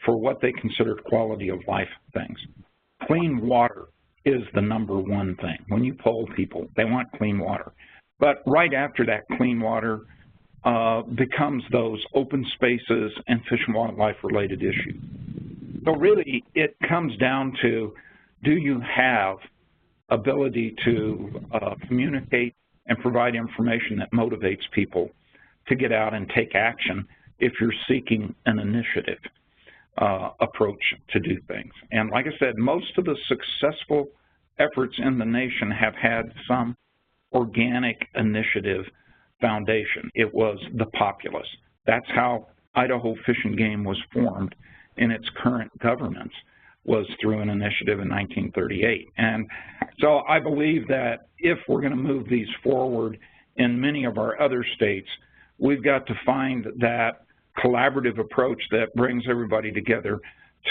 what they consider quality of life things. Clean water is the #1 thing. When you poll people, they want clean water. But right after that, clean water becomes those open spaces and fish and wildlife related issues. So really, it comes down to, do you have ability to communicate and provide information that motivates people to get out and take action if you're seeking an initiative approach to do things. And like I said, most of the successful efforts in the nation have had some organic initiative foundation. It was the populace. That's how Idaho Fish and Game was formed in its current governance, was through an initiative in 1938. And so I believe that if we're going to move these forward in many of our other states, we've got to find that collaborative approach that brings everybody together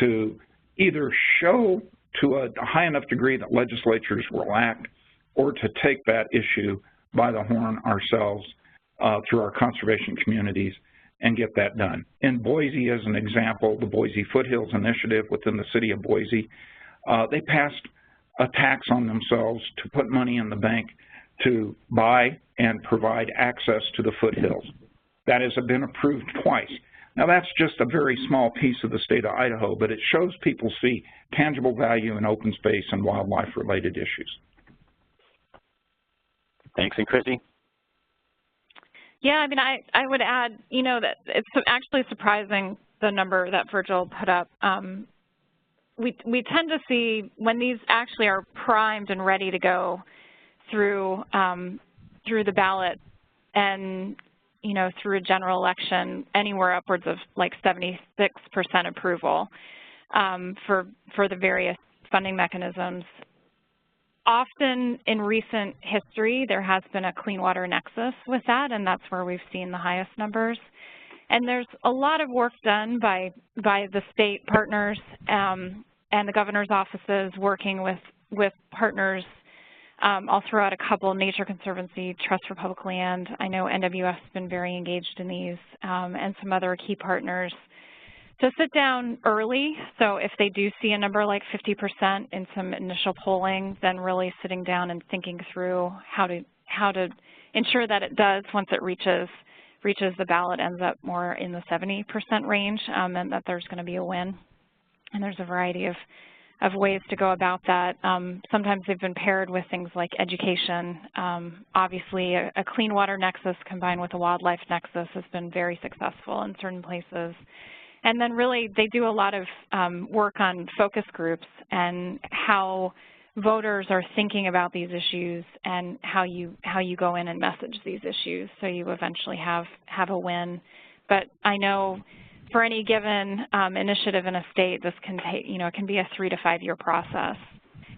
to either show to a high enough degree that legislatures will act, or to take that issue by the horn ourselves through our conservation communities and get that done. In Boise, as an example, the Boise Foothills Initiative within the city of Boise, they passed a tax on themselves to put money in the bank to buy and provide access to the foothills. That has been approved twice. Now, that's just a very small piece of the state of Idaho, but it shows people see tangible value in open space and wildlife-related issues. Thanks. And Christy? Yeah, I mean, I would add, you know, that it's actually surprising the number that Virgil put up. We tend to see when these actually are primed and ready to go through the ballot and, you know, through a general election, anywhere upwards of like 76% approval for the various funding mechanisms. Often in recent history, there has been a clean water nexus with that, and that's where we've seen the highest numbers. And there's a lot of work done by the state partners and the governor's offices working with partners. I'll throw out a couple: Nature Conservancy, Trust for Public Land. I know NWS has been very engaged in these, and some other key partners. To sit down early, so if they do see a number like 50% in some initial polling, then really sitting down and thinking through how to ensure that it does, once it reaches the ballot, ends up more in the 70% range, and that there's going to be a win. And there's a variety of ways to go about that. Sometimes they've been paired with things like education. Obviously, a clean water nexus combined with a wildlife nexus has been very successful in certain places. And then really they do a lot of work on focus groups and how voters are thinking about these issues and how you go in and message these issues so you eventually have a win. But I know for any given initiative in a state, this can take, you know, it can be a 3 to 5 year process.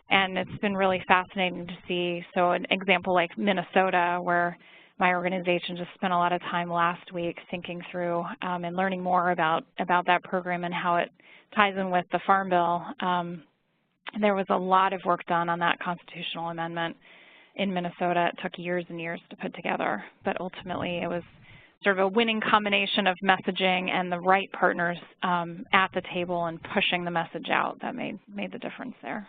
And it's been really fascinating to see. So an example like Minnesota, where my organization just spent a lot of time last week thinking through and learning more about that program and how it ties in with the Farm Bill. There was a lot of work done on that constitutional amendment in Minnesota. It took years and years to put together, but ultimately it was sort of a winning combination of messaging and the right partners at the table and pushing the message out that made the difference there.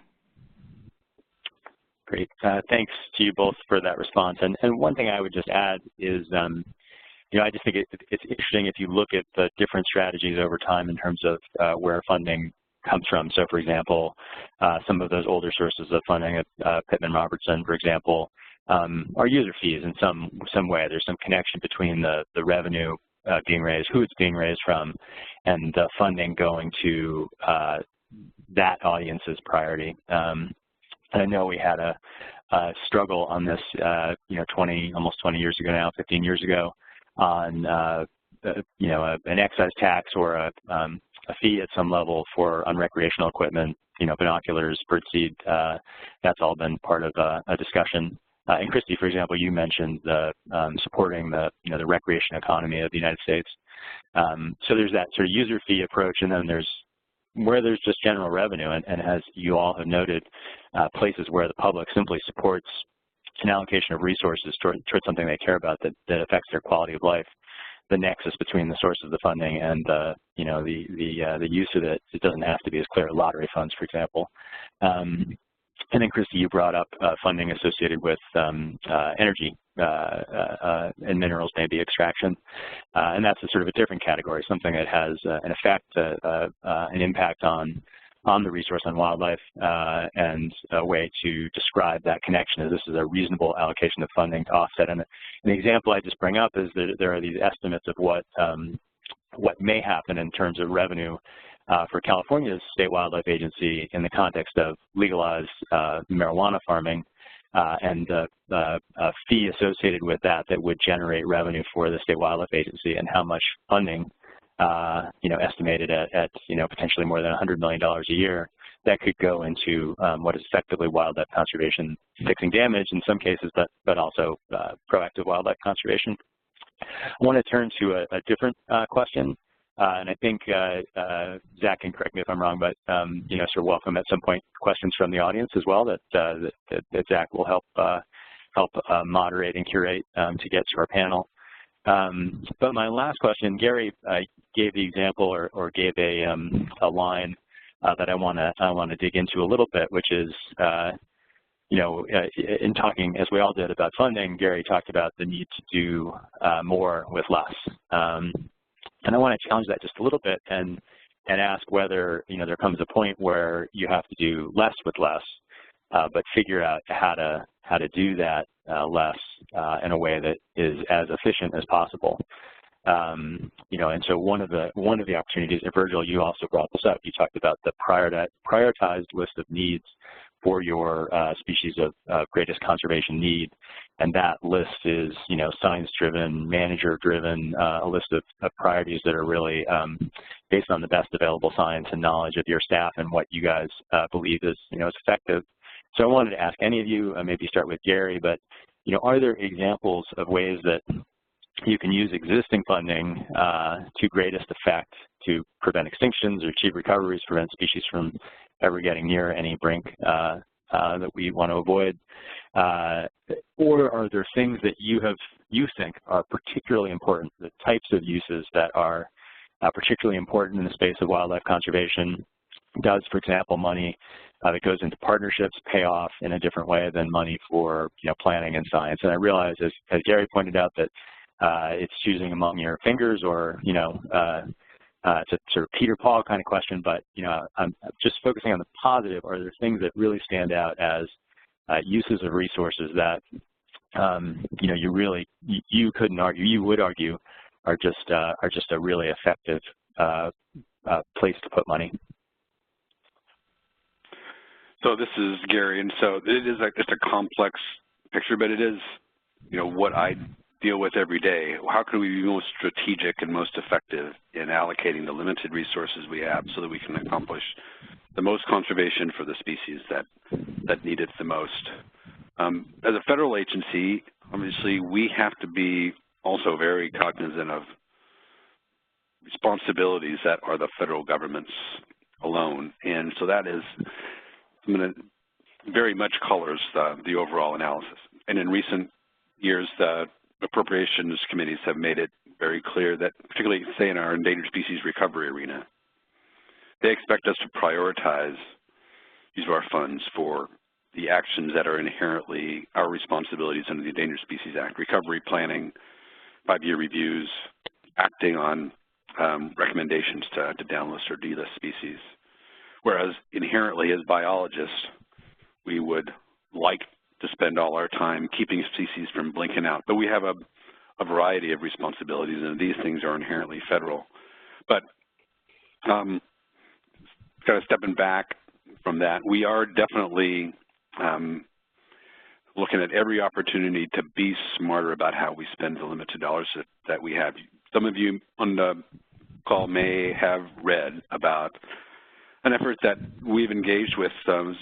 Great. Thanks to you both for that response. And one thing I would just add is, you know, I just think it's interesting if you look at the different strategies over time in terms of where funding comes from. So, for example, some of those older sources of funding at Pittman-Robertson, for example, are user fees in some way. There's some connection between the revenue being raised, who it's being raised from, and the funding going to that audience's priority. And I know we had a struggle on this, you know, almost 20 years ago now, 15 years ago, on you know, an excise tax or a fee at some level for unrecreational equipment, you know, binoculars, birdseed. That's all been part of a discussion. And Christy, for example, you mentioned the supporting the, you know, the recreation economy of the United States. So there's that sort of user fee approach, and then there's where there's just general revenue, and as you all have noted, places where the public simply supports an allocation of resources toward something they care about that affects their quality of life. The nexus between the source of the funding and you know, the use of it doesn't have to be as clear. Lottery funds, for example. And then, Christy, you brought up funding associated with energy and minerals, maybe extraction, and that's a sort of a different category, something that has an effect, an impact on the resource, on wildlife, and a way to describe that connection as this is a reasonable allocation of funding to offset. And the example I just bring up is that there are these estimates of what may happen in terms of revenue for California's state wildlife agency in the context of legalized marijuana farming, and the fee associated with that would generate revenue for the state wildlife agency, and how much funding, you know, estimated at you know, potentially more than $100 million a year, that could go into what is effectively wildlife conservation, fixing damage in some cases, but also proactive wildlife conservation. I want to turn to a different question. And I think Zach can correct me if I'm wrong, but you know, sort of welcome at some point questions from the audience as well that Zach will help moderate and curate to get to our panel. But my last question, Gary gave the example or gave a line that I want to dig into a little bit, which is in talking, as we all did, about funding, Gary talked about the need to do more with less. And I want to challenge that just a little bit and ask whether, there comes a point where you have to do less with less, but figure out how to do that less in a way that is as efficient as possible. And so one of the opportunities, and Virgil, you also brought this up. You talked about the prioritized list of needs for your species of greatest conservation need, and that list is, science-driven, manager-driven, a list of priorities that are really based on the best available science and knowledge of your staff and what you guys believe is, is effective. So I wanted to ask any of you, maybe start with Gary, but are there examples of ways that you can use existing funding to greatest effect to prevent extinctions or achieve recoveries, prevent species from ever getting near any brink that we want to avoid? Or are there things that you think are particularly important, the types of uses that are particularly important in the space of wildlife conservation? Does, for example, money that goes into partnerships pay off in a different way than money for planning and science? And I realize, as Gary pointed out, that it's choosing among your fingers, or it's a sort of Peter Paul kind of question, but I'm just focusing on the positive. Are there things that really stand out as uses of resources that you couldn't argue, you would argue, are just a really effective place to put money? So this is Gary, and so it is just a complex picture, but it is what I deal with every day. How can we be most strategic and most effective in allocating the limited resources we have so that we can accomplish the most conservation for the species that need it the most? As a federal agency, obviously, we have to be also very cognizant of responsibilities that are the federal government's alone, and so that is very much colors the overall analysis. And in recent years, the appropriations committees have made it very clear that, particularly, say, in our endangered species recovery arena, they expect us to prioritize use of our funds for the actions that are inherently our responsibilities under the Endangered Species Act: recovery planning, 5-year reviews, acting on recommendations to downlist or delist species. Whereas inherently, as biologists, we would like to spend all our time keeping species from blinking out. But we have a variety of responsibilities, and these things are inherently federal. But kind of stepping back from that, we are definitely looking at every opportunity to be smarter about how we spend the limited dollars that we have. Some of you on the call may have read about an effort that we've engaged with some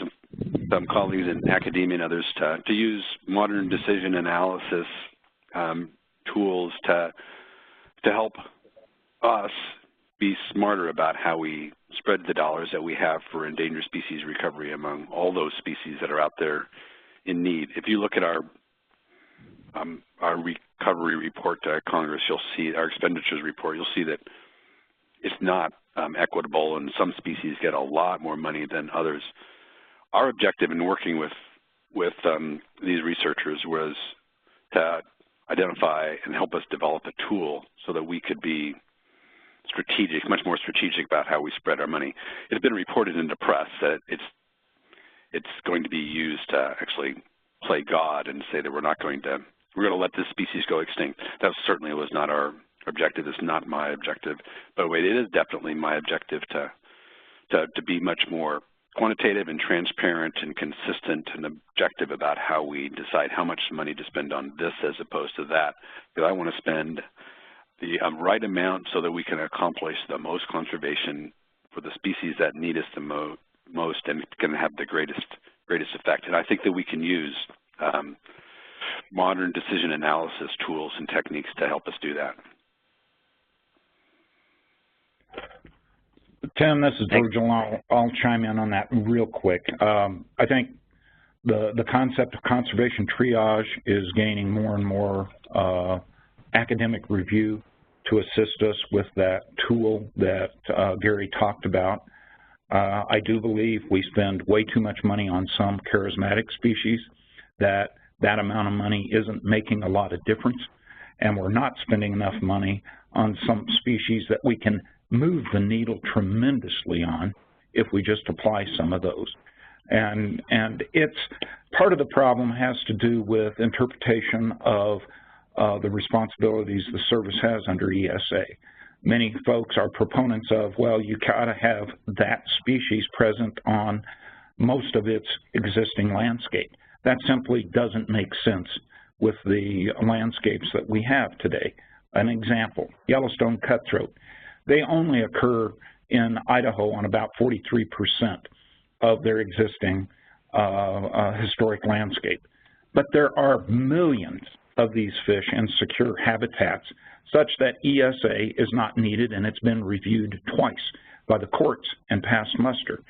colleagues in academia and others to use modern decision analysis tools to help us be smarter about how we spread the dollars that we have for endangered species recovery among all those species that are out there in need. If you look at our recovery report to Congress, you'll see our expenditures report. You'll see that it's not equitable, and some species get a lot more money than others. Our objective in working with these researchers was to identify and help us develop a tool so that we could be strategic, much more strategic about how we spread our money. It's been reported in the press that it's going to be used to actually play God and say that we're going to let this species go extinct. That certainly was not our objective. It's not my objective. But it is definitely my objective to be much more quantitative and transparent and consistent and objective about how we decide how much money to spend on this as opposed to that. Because I want to spend the right amount so that we can accomplish the most conservation for the species that need us the most and can have the greatest effect. And I think that we can use modern decision analysis tools and techniques to help us do that. Tim, this is Virgil. I'll chime in on that real quick. I think the concept of conservation triage is gaining more and more academic review to assist us with that tool that Gary talked about. I do believe we spend way too much money on some charismatic species, that amount of money isn't making a lot of difference, and we're not spending enough money on some species that we can move the needle tremendously on if we just apply some of those. And it's part of the problem has to do with interpretation of the responsibilities the service has under ESA. Many folks are proponents of, well, you gotta have that species present on most of its existing landscape. That simply doesn't make sense with the landscapes that we have today. An example, Yellowstone cutthroat. They only occur in Idaho on about 43% of their existing historic landscape. But there are millions of these fish in secure habitats such that ESA is not needed, and it's been reviewed twice by the courts and passed muster.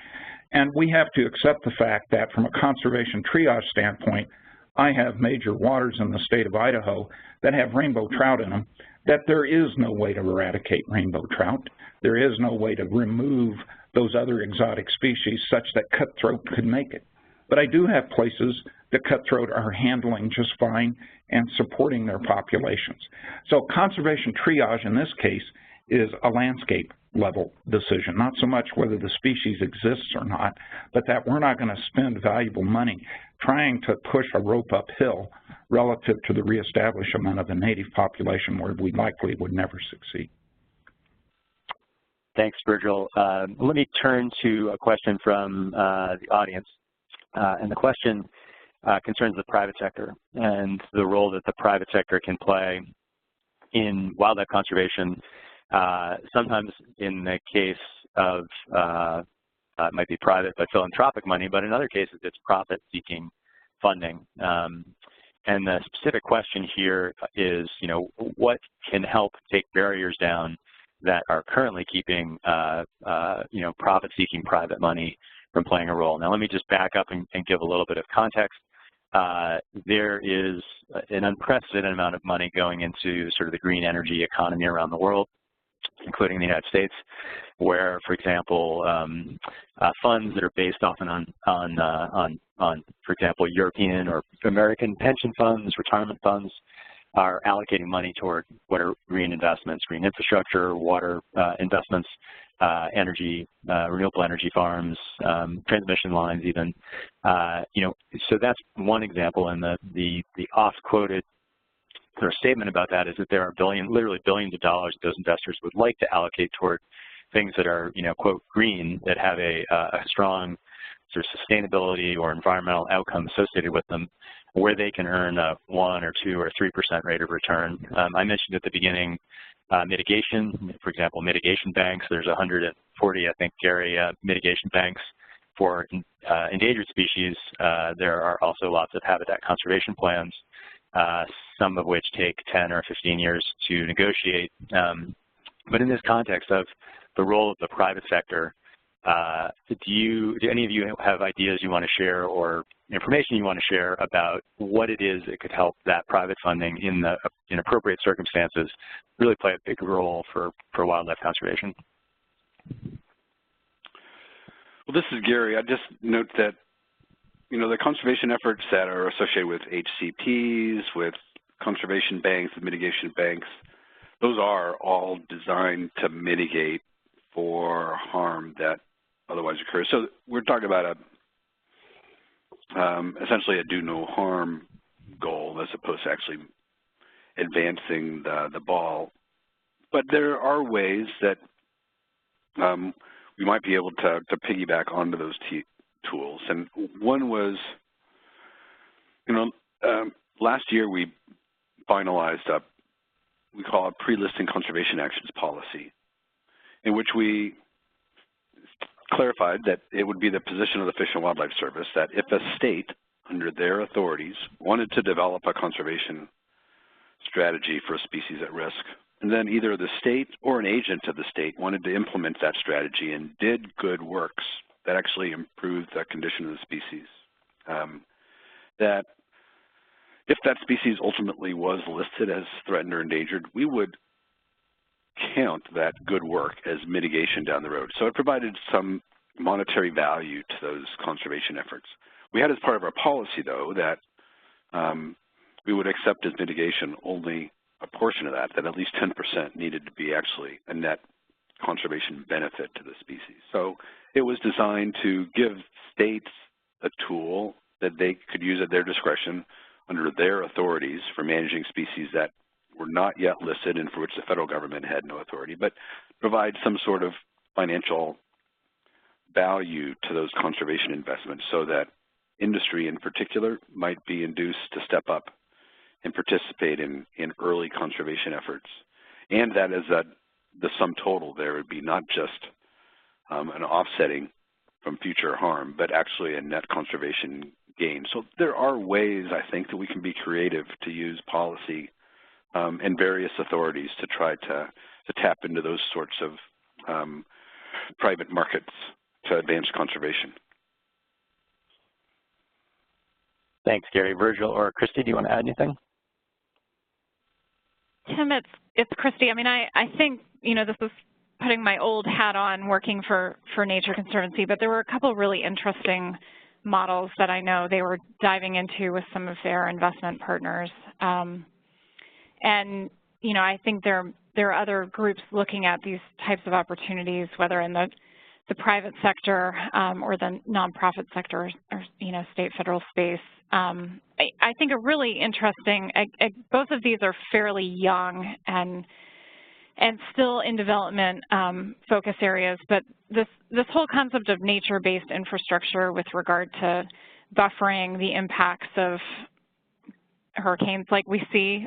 And we have to accept the fact that from a conservation triage standpoint, I have major waters in the state of Idaho that have rainbow trout in them, that there is no way to eradicate rainbow trout. There is no way to remove those other exotic species such that cutthroat could make it. But I do have places that cutthroat are handling just fine and supporting their populations. So conservation triage in this case is a landscape level decision, not so much whether the species exists or not, but that we're not going to spend valuable money trying to push a rope uphill relative to the reestablishment of a native population where we likely would never succeed. Thanks, Virgil. Let me turn to a question from the audience. And the question concerns the private sector and the role that the private sector can play in wildlife conservation. Sometimes in the case of, it might be private but philanthropic money, but in other cases it's profit-seeking funding. And the specific question here is, what can help take barriers down that are currently keeping, profit-seeking private money from playing a role? Now, let me just back up and give a little bit of context. There is an unprecedented amount of money going into sort of the green energy economy around the world, including the United States, where, for example, funds that are based often on, for example, European or American pension funds, retirement funds, are allocating money toward what are green investments, green infrastructure, water investments, energy, renewable energy farms, transmission lines even. So that's one example, and the oft-quoted sort of statement about that is that there are literally billions of dollars that those investors would like to allocate toward things that are, quote, green, that have a strong sort of sustainability or environmental outcome associated with them, where they can earn a 1 or 2 or 3% rate of return. I mentioned at the beginning mitigation, for example, mitigation banks. There's 140, I think, Gary, mitigation banks for endangered species. There are also lots of habitat conservation plans, some of which take 10 or 15 years to negotiate. But in this context of the role of the private sector, do any of you have ideas you want to share or information you want to share about what it is that could help that private funding in appropriate circumstances really play a big role for wildlife conservation? Well, this is Gary. I just note that, the conservation efforts that are associated with HCPs, with conservation banks, with mitigation banks, those are all designed to mitigate for harm that otherwise occurs. So we're talking about essentially a do no harm goal as opposed to actually advancing the ball. But there are ways that we might be able to piggyback onto those tools. And one was, last year we finalized we call it Prelisting Conservation Actions Policy, in which we clarified that it would be the position of the Fish and Wildlife Service that if a state, under their authorities, wanted to develop a conservation strategy for a species at risk, and then either the state or an agent of the state wanted to implement that strategy and did good works that actually improved the condition of the species, that if that species ultimately was listed as threatened or endangered, we would count that good work as mitigation down the road. So it provided some monetary value to those conservation efforts. We had as part of our policy, though, that we would accept as mitigation only a portion of that at least 10% needed to be actually a net conservation benefit to the species. So it was designed to give states a tool that they could use at their discretion under their authorities for managing species that were not yet listed and for which the federal government had no authority, but provide some sort of financial value to those conservation investments so that industry in particular might be induced to step up and participate in early conservation efforts. And that is that the sum total there would be not just an offsetting from future harm, but actually a net conservation gain. So there are ways, I think, that we can be creative to use policy and various authorities to try to tap into those sorts of private markets to advance conservation. Thanks, Gary. Virgil or Christy, do you want to add anything? Tim, it's Christy. I mean, I think, you know, this is putting my old hat on working for Nature Conservancy, but there were a couple of really interesting models that I know they were diving into with some of their investment partners. And, you know, I think there are other groups looking at these types of opportunities, whether in the private sector or the nonprofit sector or, you know, state, federal space. I think a really interesting, both of these are fairly young and still in development focus areas, but this whole concept of nature-based infrastructure with regard to buffering the impacts of hurricanes like we see,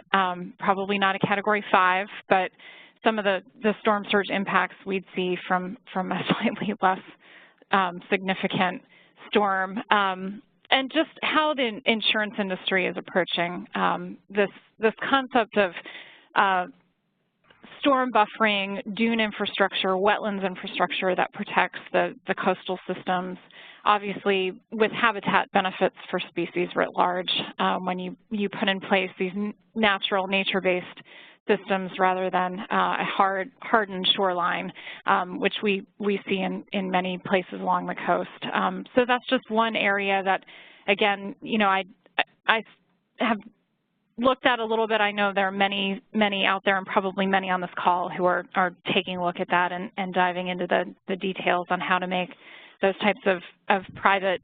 probably not a Category 5, but some of the storm surge impacts we'd see from a slightly less significant storm. And just how the insurance industry is approaching this concept of storm buffering, dune infrastructure, wetlands infrastructure that protects the coastal systems, obviously with habitat benefits for species writ large when you put in place these natural nature-based systems rather than a hardened shoreline, which we see in many places along the coast. So that's just one area that, again, you know, I have looked at a little bit. I know there are many out there and probably many on this call who are taking a look at that and diving into the details on how to make those types of private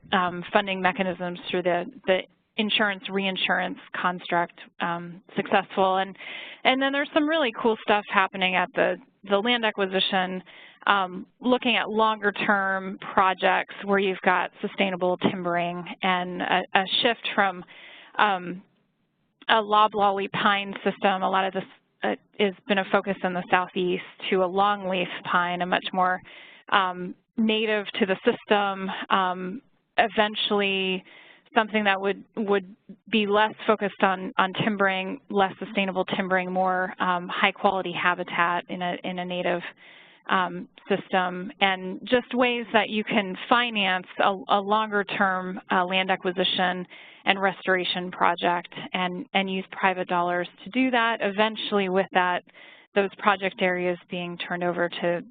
funding mechanisms through the insurance reinsurance construct successful. And then there's some really cool stuff happening at the land acquisition, looking at longer term projects where you've got sustainable timbering and a shift from a loblolly pine system. A lot of this has been a focus in the southeast to a longleaf pine, a much more native to the system, eventually something that would be less focused on timbering, less sustainable timbering, more high quality habitat in a native system, and just ways that you can finance a longer term land acquisition and restoration project and use private dollars to do that, eventually with that those project areas being turned over to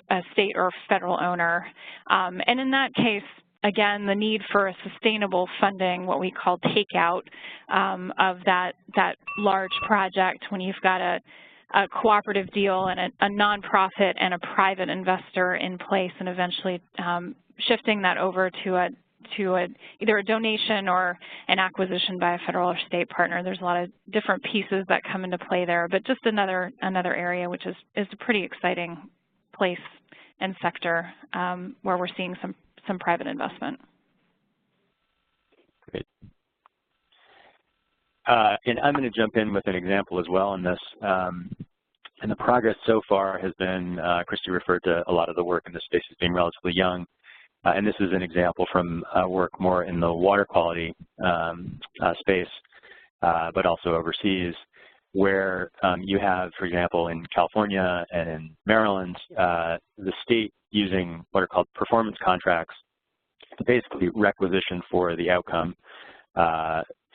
a state or federal owner. And in that case, again, the need for a sustainable funding, what we call takeout of that large project when you've got a cooperative deal and a nonprofit and a private investor in place, and eventually shifting that over to either a donation or an acquisition by a federal or state partner. There's a lot of different pieces that come into play there, but just another area which is a pretty exciting place and sector where we're seeing some private investment. Great. And I'm going to jump in with an example as well on this. And the progress so far has been, Christy referred to a lot of the work in this space as being relatively young. And this is an example from work more in the water quality space, but also overseas, where you have, for example, in California and in Maryland, the state using what are called performance contracts to basically requisition for the outcome.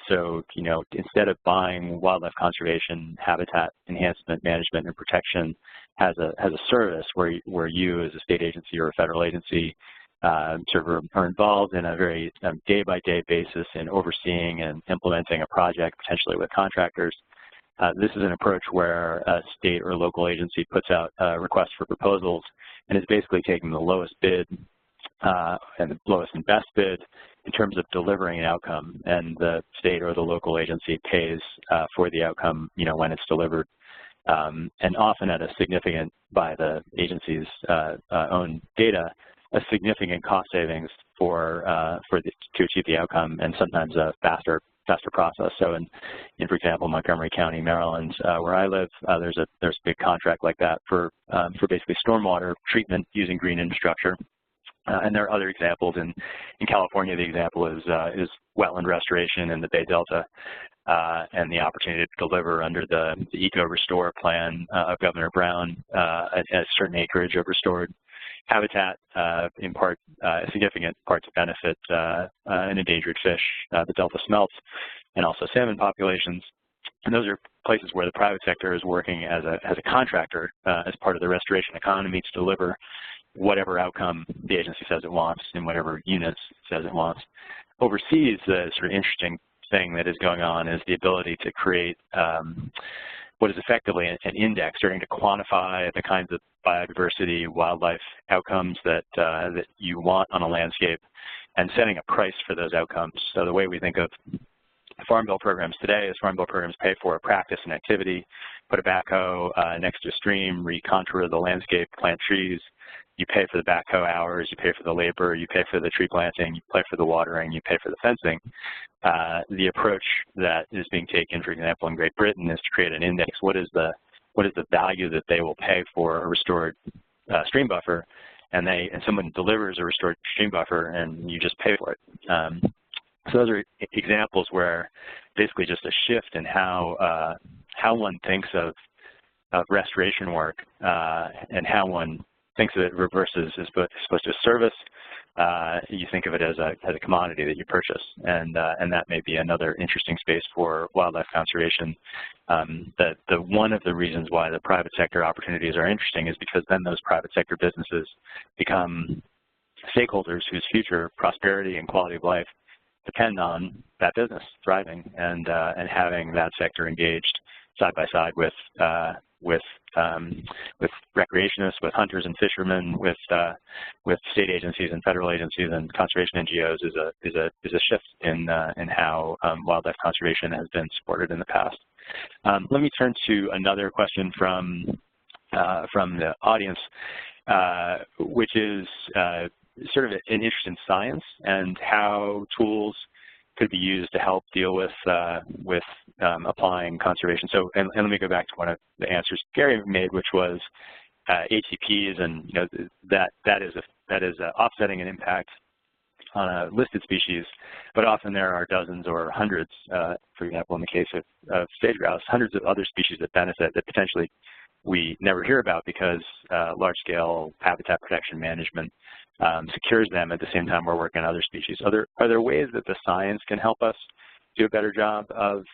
So, you know, instead of buying wildlife conservation, habitat enhancement, management, and protection has a service where you as a state agency or a federal agency are involved in a very day-by-day basis in overseeing and implementing a project, potentially with contractors. This is an approach where a state or local agency puts out a request for proposals and is basically taking the lowest bid and the lowest and best bid in terms of delivering an outcome, and the state or the local agency pays for the outcome, when it's delivered, and often at a significant, by the agency's own data, a significant cost savings to achieve the outcome, and sometimes a faster process. So in for example, Montgomery County, Maryland, where I live, there's a big contract like that for basically stormwater treatment using green infrastructure. And there are other examples. In California, the example is wetland restoration in the Bay Delta, and the opportunity to deliver under the Eco Restore plan of Governor Brown a certain acreage of restored habitat, in part a significant part to benefit an endangered fish, the Delta smelts, and also salmon populations. And those are places where the private sector is working as a contractor as part of the restoration economy to deliver whatever outcome the agency says it wants in whatever units it says it wants. Overseas, the sort of interesting thing that is going on is the ability to create what is effectively an index, starting to quantify the kinds of biodiversity, wildlife outcomes that you want on a landscape, and setting a price for those outcomes. So the way we think of Farm Bill programs today is Farm Bill programs pay for a practice and activity, put a backhoe next to a stream, recontour the landscape, plant trees. You pay for the backhoe hours, you pay for the labor, you pay for the tree planting, you pay for the watering, you pay for the fencing. The approach that is being taken, for example, in Great Britain is to create an index. What is the value that they will pay for a restored stream buffer, and someone delivers a restored stream buffer and you just pay for it. So those are examples where basically just a shift in how one thinks of restoration work and how one thinks of it versus is supposed to a service. You think of it as a commodity that you purchase, and that may be another interesting space for wildlife conservation. One of the reasons why the private sector opportunities are interesting is because then those private sector businesses become stakeholders whose future prosperity and quality of life depend on that business thriving and having that sector engaged side by side with recreationists, with hunters and fishermen, with state agencies and federal agencies and conservation NGOs is a shift in how wildlife conservation has been supported in the past. Let me turn to another question from the audience, which is sort of an interest in science and how tools could be used to help deal with applying conservation. So, and let me go back to one of the answers Gary made, which was ATPs, and that is offsetting an impact on a listed species, but often there are dozens or hundreds, for example, in the case of sage grouse, hundreds of other species that benefit that potentially we never hear about because large-scale habitat protection management secures them at the same time we're working on other species. Are there ways that the science can help us do a better job of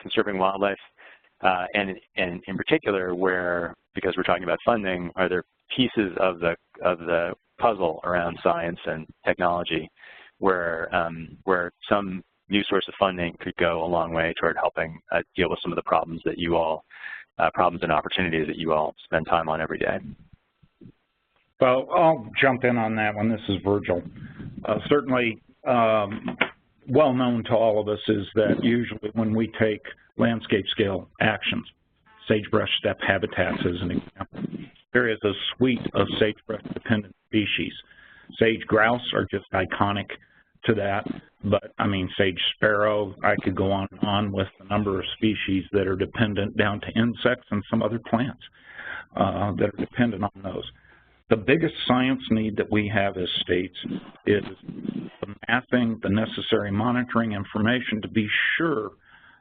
conserving wildlife? And in particular, because we're talking about funding, are there pieces of the puzzle around science and technology where some new source of funding could go a long way toward helping deal with some of the problems that problems and opportunities that you all spend time on every day? Well, I'll jump in on that one. This is Virgil. Certainly, well known to all of us is that usually when we take landscape scale actions, sagebrush steppe habitats as an example, there is a suite of sagebrush dependent species. Sage grouse are just iconic to that, but I mean sage sparrow, I could go on and on with the number of species that are dependent down to insects and some other plants that are dependent on those. The biggest science need that we have as states is the mapping, the necessary monitoring information to be sure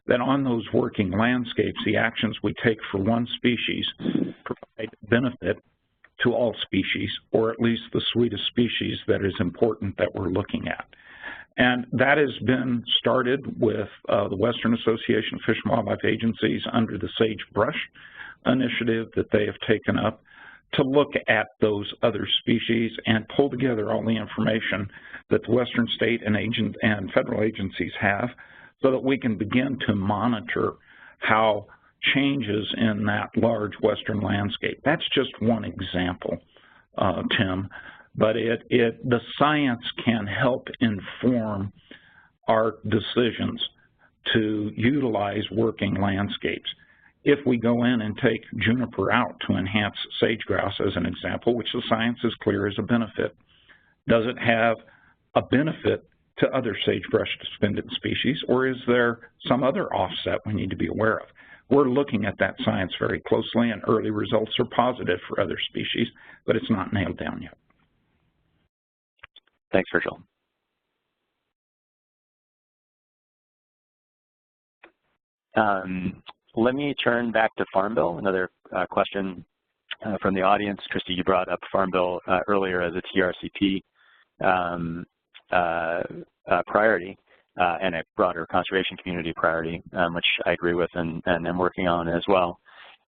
that on those working landscapes, the actions we take for one species provide benefit to all species, or at least the suite of species that is important that we're looking at. And that has been started with the Western Association of Fish and Wildlife Agencies under the Sagebrush initiative that they have taken up to look at those other species and pull together all the information that the Western state and federal agencies have so that we can begin to monitor how changes in that large Western landscape. That's just one example, Tim, but the science can help inform our decisions to utilize working landscapes. If we go in and take juniper out to enhance sage-grouse as an example, which the science is clear is a benefit, does it have a benefit to other sagebrush dependent species, or is there some other offset we need to be aware of? We're looking at that science very closely, and early results are positive for other species, but it's not nailed down yet. Thanks, Virgil. Let me turn back to Farm Bill. Another question from the audience. Christy, you brought up Farm Bill earlier as a TRCP priority and a broader conservation community priority, which I agree with and am working on as well.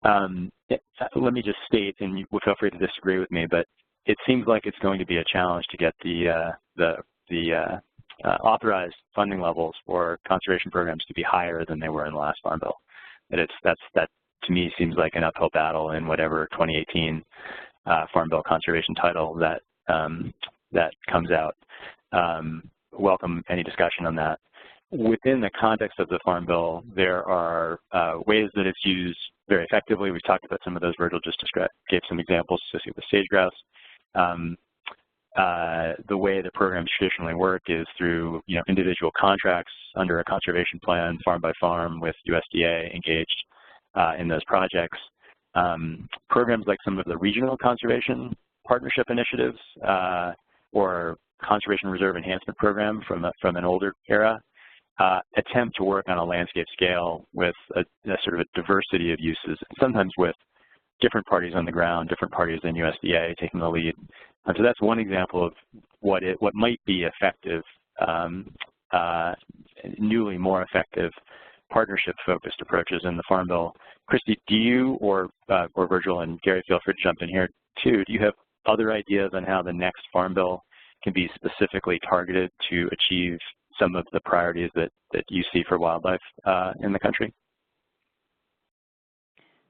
Let me just state, and you will feel free to disagree with me, but it seems like it's going to be a challenge to get the authorized funding levels for conservation programs to be higher than they were in the last Farm Bill. That to me seems like an uphill battle in whatever 2018 Farm Bill conservation title that comes out. Welcome any discussion on that. Within the context of the Farm Bill, there are ways that it's used very effectively. We've talked about some of those. Virgil just gave some examples associated with sage-grouse. The way the programs traditionally work is through individual contracts under a conservation plan, farm by farm, with USDA engaged in those projects. Programs like some of the regional conservation partnership initiatives or conservation reserve enhancement program from an older era attempt to work on a landscape scale with a sort of a diversity of uses, sometimes with different parties on the ground, different parties in USDA taking the lead. So that's one example of what might be effective, newly more effective partnership-focused approaches in the Farm Bill. Christy, do you or Virgil and Gary, feel free to jump in here too, do you have other ideas on how the next Farm Bill can be specifically targeted to achieve some of the priorities that you see for wildlife in the country?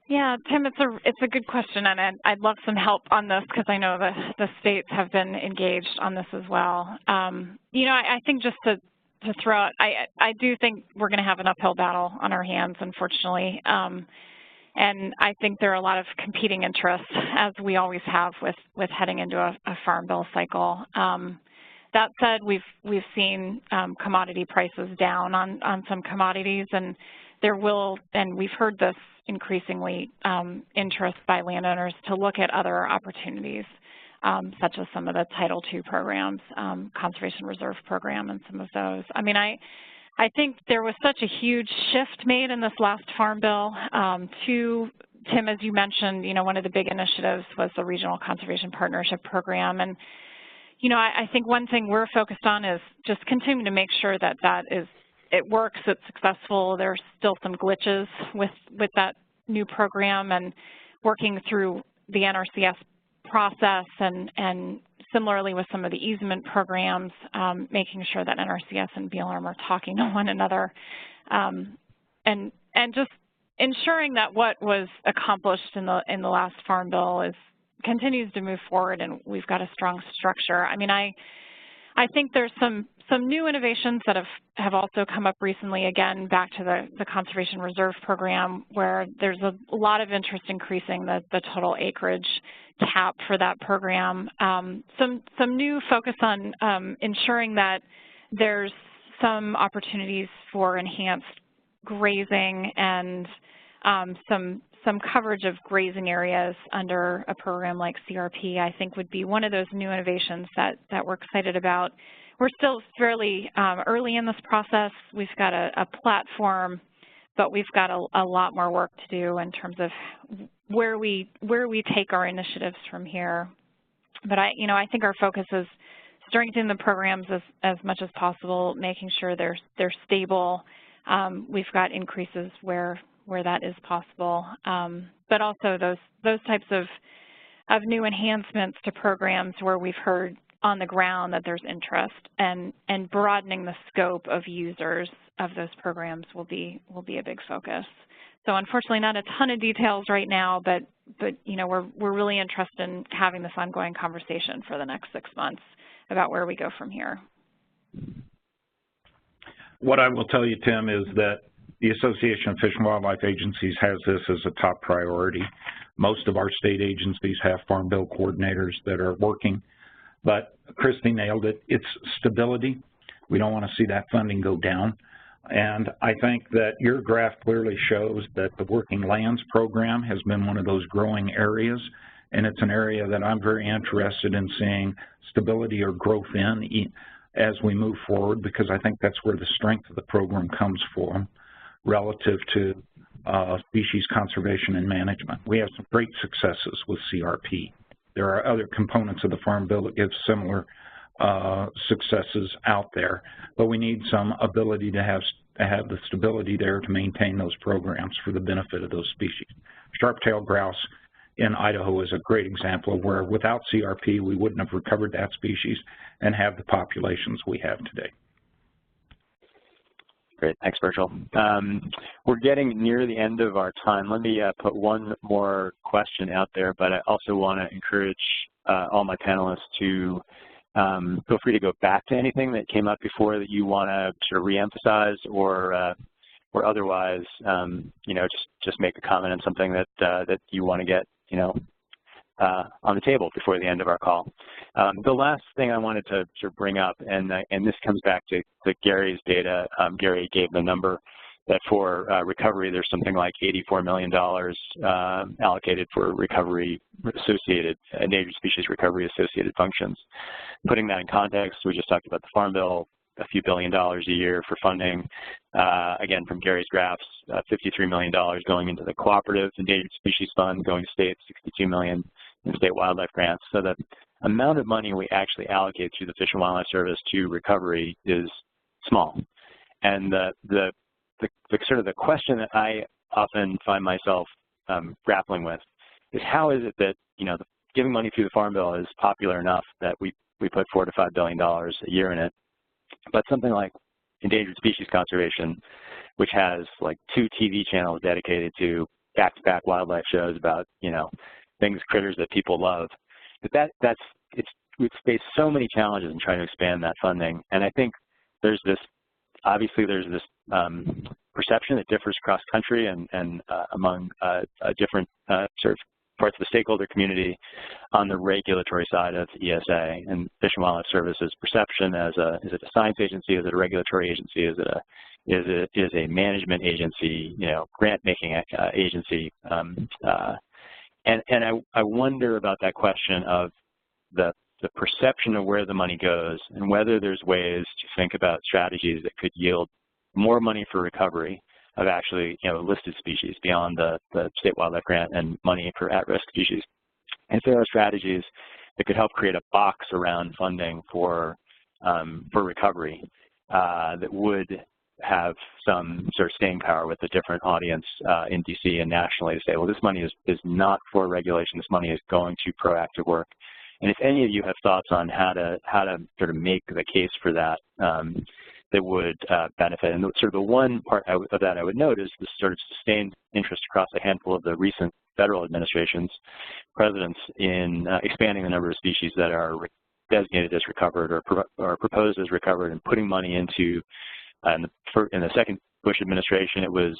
Yeah, Tim, it's a good question, and I'd love some help on this because I know the states have been engaged on this as well. I think just to throw out, I do think we're going to have an uphill battle on our hands, unfortunately, and I think there are a lot of competing interests, as we always have with heading into a Farm Bill cycle. That said, we've seen commodity prices down on some commodities, and we've heard this increasingly interest by landowners to look at other opportunities, such as some of the Title II programs, Conservation Reserve Program, and some of those. I mean, I think there was such a huge shift made in this last Farm Bill to, Tim, as you mentioned, one of the big initiatives was the Regional Conservation Partnership Program. And, I think one thing we're focused on is just continuing to make sure that it works, it's successful. There's still some glitches with that new program, and working through the NRCS process and similarly with some of the easement programs, making sure that NRCS and BLM are talking to one another, and just ensuring that what was accomplished in the last Farm Bill continues to move forward, and we've got a strong structure. I mean, I think there's some new innovations that have also come up recently, again, back to the Conservation Reserve Program, where there's a lot of interest increasing the total acreage cap for that program. Some new focus on ensuring that there's some opportunities for enhanced grazing and some coverage of grazing areas under a program like CRP, I think would be one of those new innovations that we're excited about. We're still fairly early in this process. We've got a platform, but we've got a lot more work to do in terms of where we take our initiatives from here. But I think our focus is strengthening the programs as much as possible, making sure they're stable. We've got increases where that is possible, but also those types of of new enhancements to programs where we've heard on the ground that there's interest, and broadening the scope of users of those programs will be a big focus. So unfortunately, not a ton of details right now, but you know, we're really interested in having this ongoing conversation for the next 6 months about where we go from here. What I will tell you, Tim, is that the Association of Fish and Wildlife Agencies has this as a top priority. Most of our state agencies have Farm Bill coordinators that are working, but Christy nailed it. It's stability. We don't want to see that funding go down. And I think that your graph clearly shows that the Working Lands program has been one of those growing areas, and it's an area that I'm very interested in seeing stability or growth in as we move forward, because I think that's where the strength of the program comes from relative to species conservation and management. We have some great successes with CRP. There are other components of the Farm Bill that give similar successes out there, but we need some ability to have the stability there to maintain those programs for the benefit of those species. Sharp-tailed grouse in Idaho is a great example of where without CRP we wouldn't have recovered that species and have the populations we have today. Great, thanks, Virgil. We're getting near the end of our time. Let me put one more question out there, but I also want to encourage all my panelists to feel free to go back to anything that came up before that you want to sort of reemphasize, or otherwise, you know, just make a comment on something that that you want to get, you know, on the table before the end of our call. The last thing I wanted to sort of bring up, and this comes back to Gary's data. Gary gave the number that for recovery, there's something like $84 million allocated for recovery associated, endangered species recovery associated functions. Putting that in context, we just talked about the Farm Bill, a few $1 billion a year for funding. Again, from Gary's graphs, $53 million going into the Cooperative Endangered Species Fund, going to states, $62 million in state wildlife grants. So the amount of money we actually allocate through the Fish and Wildlife Service to recovery is small. And the sort of the question that I often find myself grappling with is, how is it that, you know, giving money through the Farm Bill is popular enough that we put $4 to $5 billion a year in it, but something like endangered species conservation, which has like 2 TV channels dedicated to back-to-back wildlife shows about, you know, things, critters that people love, we've faced so many challenges in trying to expand that funding. And I think there's this, obviously there's this perception that differs across country and among different sort of parts of the stakeholder community on the regulatory side of ESA and Fish and Wildlife Service's perception as is it a science agency, is it a regulatory agency, is it a management agency, you know, grant making agency, and I wonder about that question of the perception of where the money goes and whether there's ways to think about strategies that could yield more money for recovery of actually, you know, listed species beyond the state wildlife grant and money for at-risk species. And if there are strategies that could help create a box around funding for recovery that would have some sort of staying power with a different audience in DC and nationally to say, well, this money is not for regulation, this money is going to proactive work. And if any of you have thoughts on how to sort of make the case for that, that would benefit. And sort of the one part of that I would note is the sort of sustained interest across a handful of the recent federal administrations, presidents, in expanding the number of species that are designated as recovered or proposed as recovered, and putting money into, in the second Bush administration, it was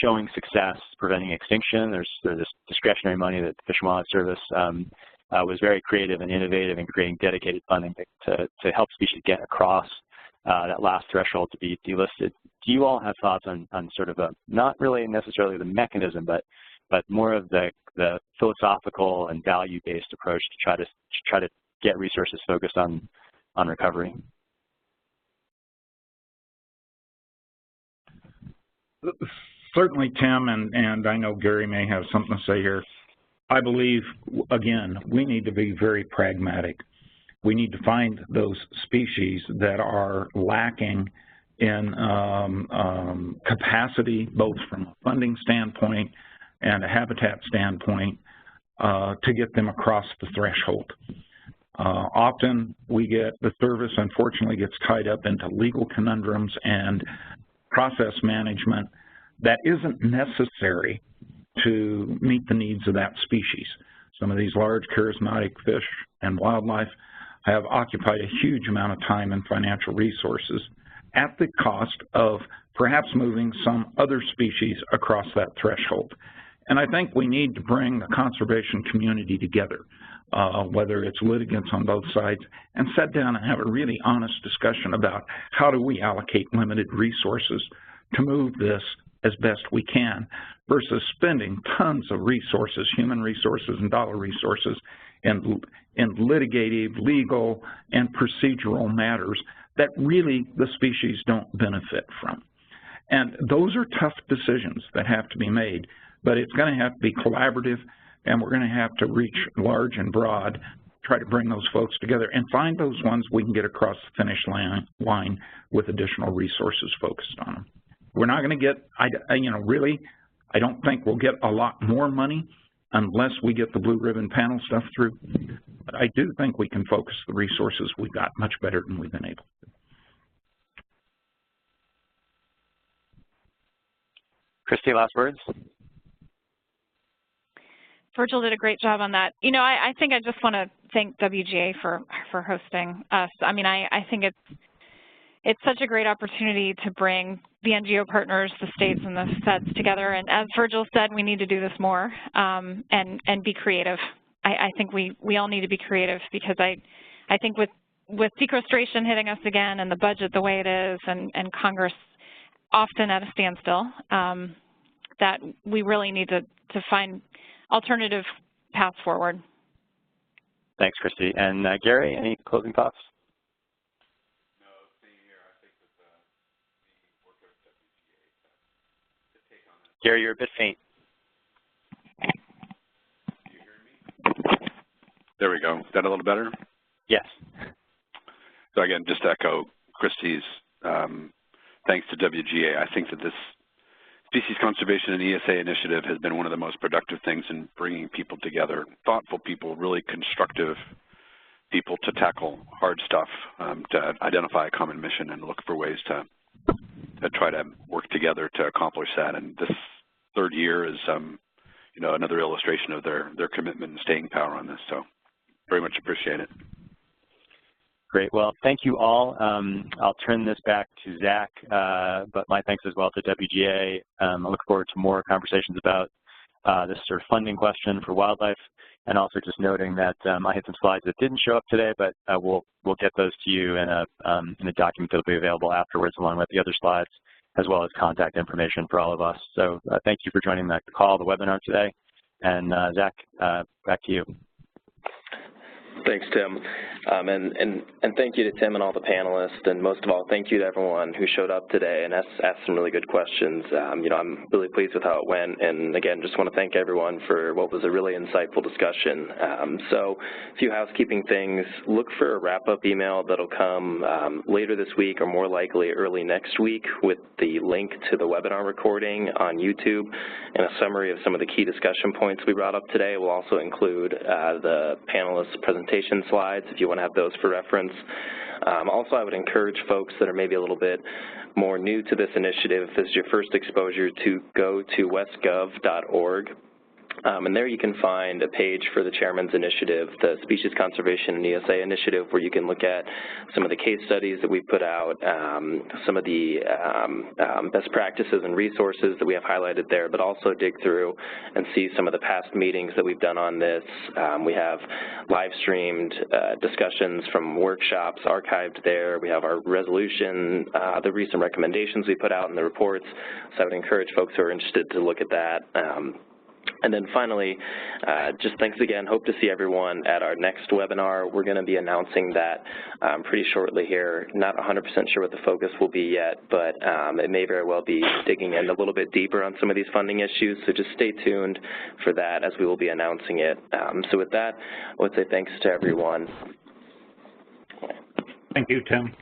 showing success preventing extinction. There's this discretionary money that the Fish and Wildlife Service was very creative and innovative in creating dedicated funding to help species get across that last threshold to be delisted. Do you all have thoughts on sort of not really necessarily the mechanism, but more of the philosophical and value-based approach to try to get resources focused on recovery? Certainly, Tim, and I know Gary may have something to say here. I believe, again, we need to be very pragmatic. We need to find those species that are lacking in capacity, both from a funding standpoint and a habitat standpoint, to get them across the threshold. Often the service unfortunately gets tied up into legal conundrums and process management that isn't necessary to meet the needs of that species. Some of these large charismatic fish and wildlife have occupied a huge amount of time and financial resources at the cost of perhaps moving some other species across that threshold. And I think we need to bring the conservation community together, whether it's litigants on both sides, and sit down and have a really honest discussion about how do we allocate limited resources to move this as best we can versus spending tons of resources, human resources and dollar resources, in litigative, legal, and procedural matters that really the species don't benefit from. And those are tough decisions that have to be made, but it's going to have to be collaborative, and we're going to have to reach large and broad, try to bring those folks together and find those ones we can get across the finish line with additional resources focused on them. We're not going to get, really, I don't think we'll get a lot more money unless we get the blue ribbon panel stuff through. But I do think we can focus the resources we've got much better than we've been able to. Christy, last words? Virgil did a great job on that. I think I just want to thank WGA for hosting us. I mean, I think it's such a great opportunity to bring the NGO partners, the states, and the feds together. And as Virgil said, we need to do this more and be creative. I think we all need to be creative because I think with sequestration hitting us again and the budget the way it is and Congress often at a standstill, that we really need to find alternative paths forward. Thanks, Christy. And Gary, any closing thoughts? No, same here. I think that the work of WGA to take on that. Gary, you're a bit faint. Do you hear me? There we go. Is that a little better? Yes. So again, just to echo Christy's thanks to WGA. I think that this Species Conservation and ESA initiative has been one of the most productive things in bringing people together, thoughtful people, really constructive people to tackle hard stuff, to identify a common mission and look for ways to try to work together to accomplish that. And this third year is, another illustration of their commitment and staying power on this. So very much appreciate it. Great. Well, thank you all. I'll turn this back to Zach, but my thanks as well to WGA. I look forward to more conversations about this sort of funding question for wildlife, and also just noting that I had some slides that didn't show up today, but we'll get those to you in a document that'll be available afterwards, along with the other slides, as well as contact information for all of us. So thank you for joining the call, the webinar today, and Zach, back to you. Thanks, Tim. And thank you to Tim and all the panelists, and most of all, thank you to everyone who showed up today and asked some really good questions. I'm really pleased with how it went, and again, just want to thank everyone for what was a really insightful discussion. So a few housekeeping things. Look for a wrap-up email that'll come later this week or more likely early next week with the link to the webinar recording on YouTube and a summary of some of the key discussion points we brought up today. We'll also include the panelists' presentation slides if you want to have those for reference. Also, I would encourage folks that are maybe a little bit more new to this initiative, if this is your first exposure, to go to westgov.org. And there you can find a page for the Chairman's Initiative, the Species Conservation and ESA Initiative, where you can look at some of the case studies that we put out, some of the best practices and resources that we have highlighted there, but also dig through and see some of the past meetings that we've done on this. We have live-streamed discussions from workshops archived there. We have our resolution, the recent recommendations we put out in the reports. So I would encourage folks who are interested to look at that. And then finally, just thanks again. Hope to see everyone at our next webinar. We're going to be announcing that pretty shortly here. Not 100% sure what the focus will be yet, but it may very well be digging in a little bit deeper on some of these funding issues. So just stay tuned for that as we will be announcing it. So with that, I would say thanks to everyone. Thank you, Tim.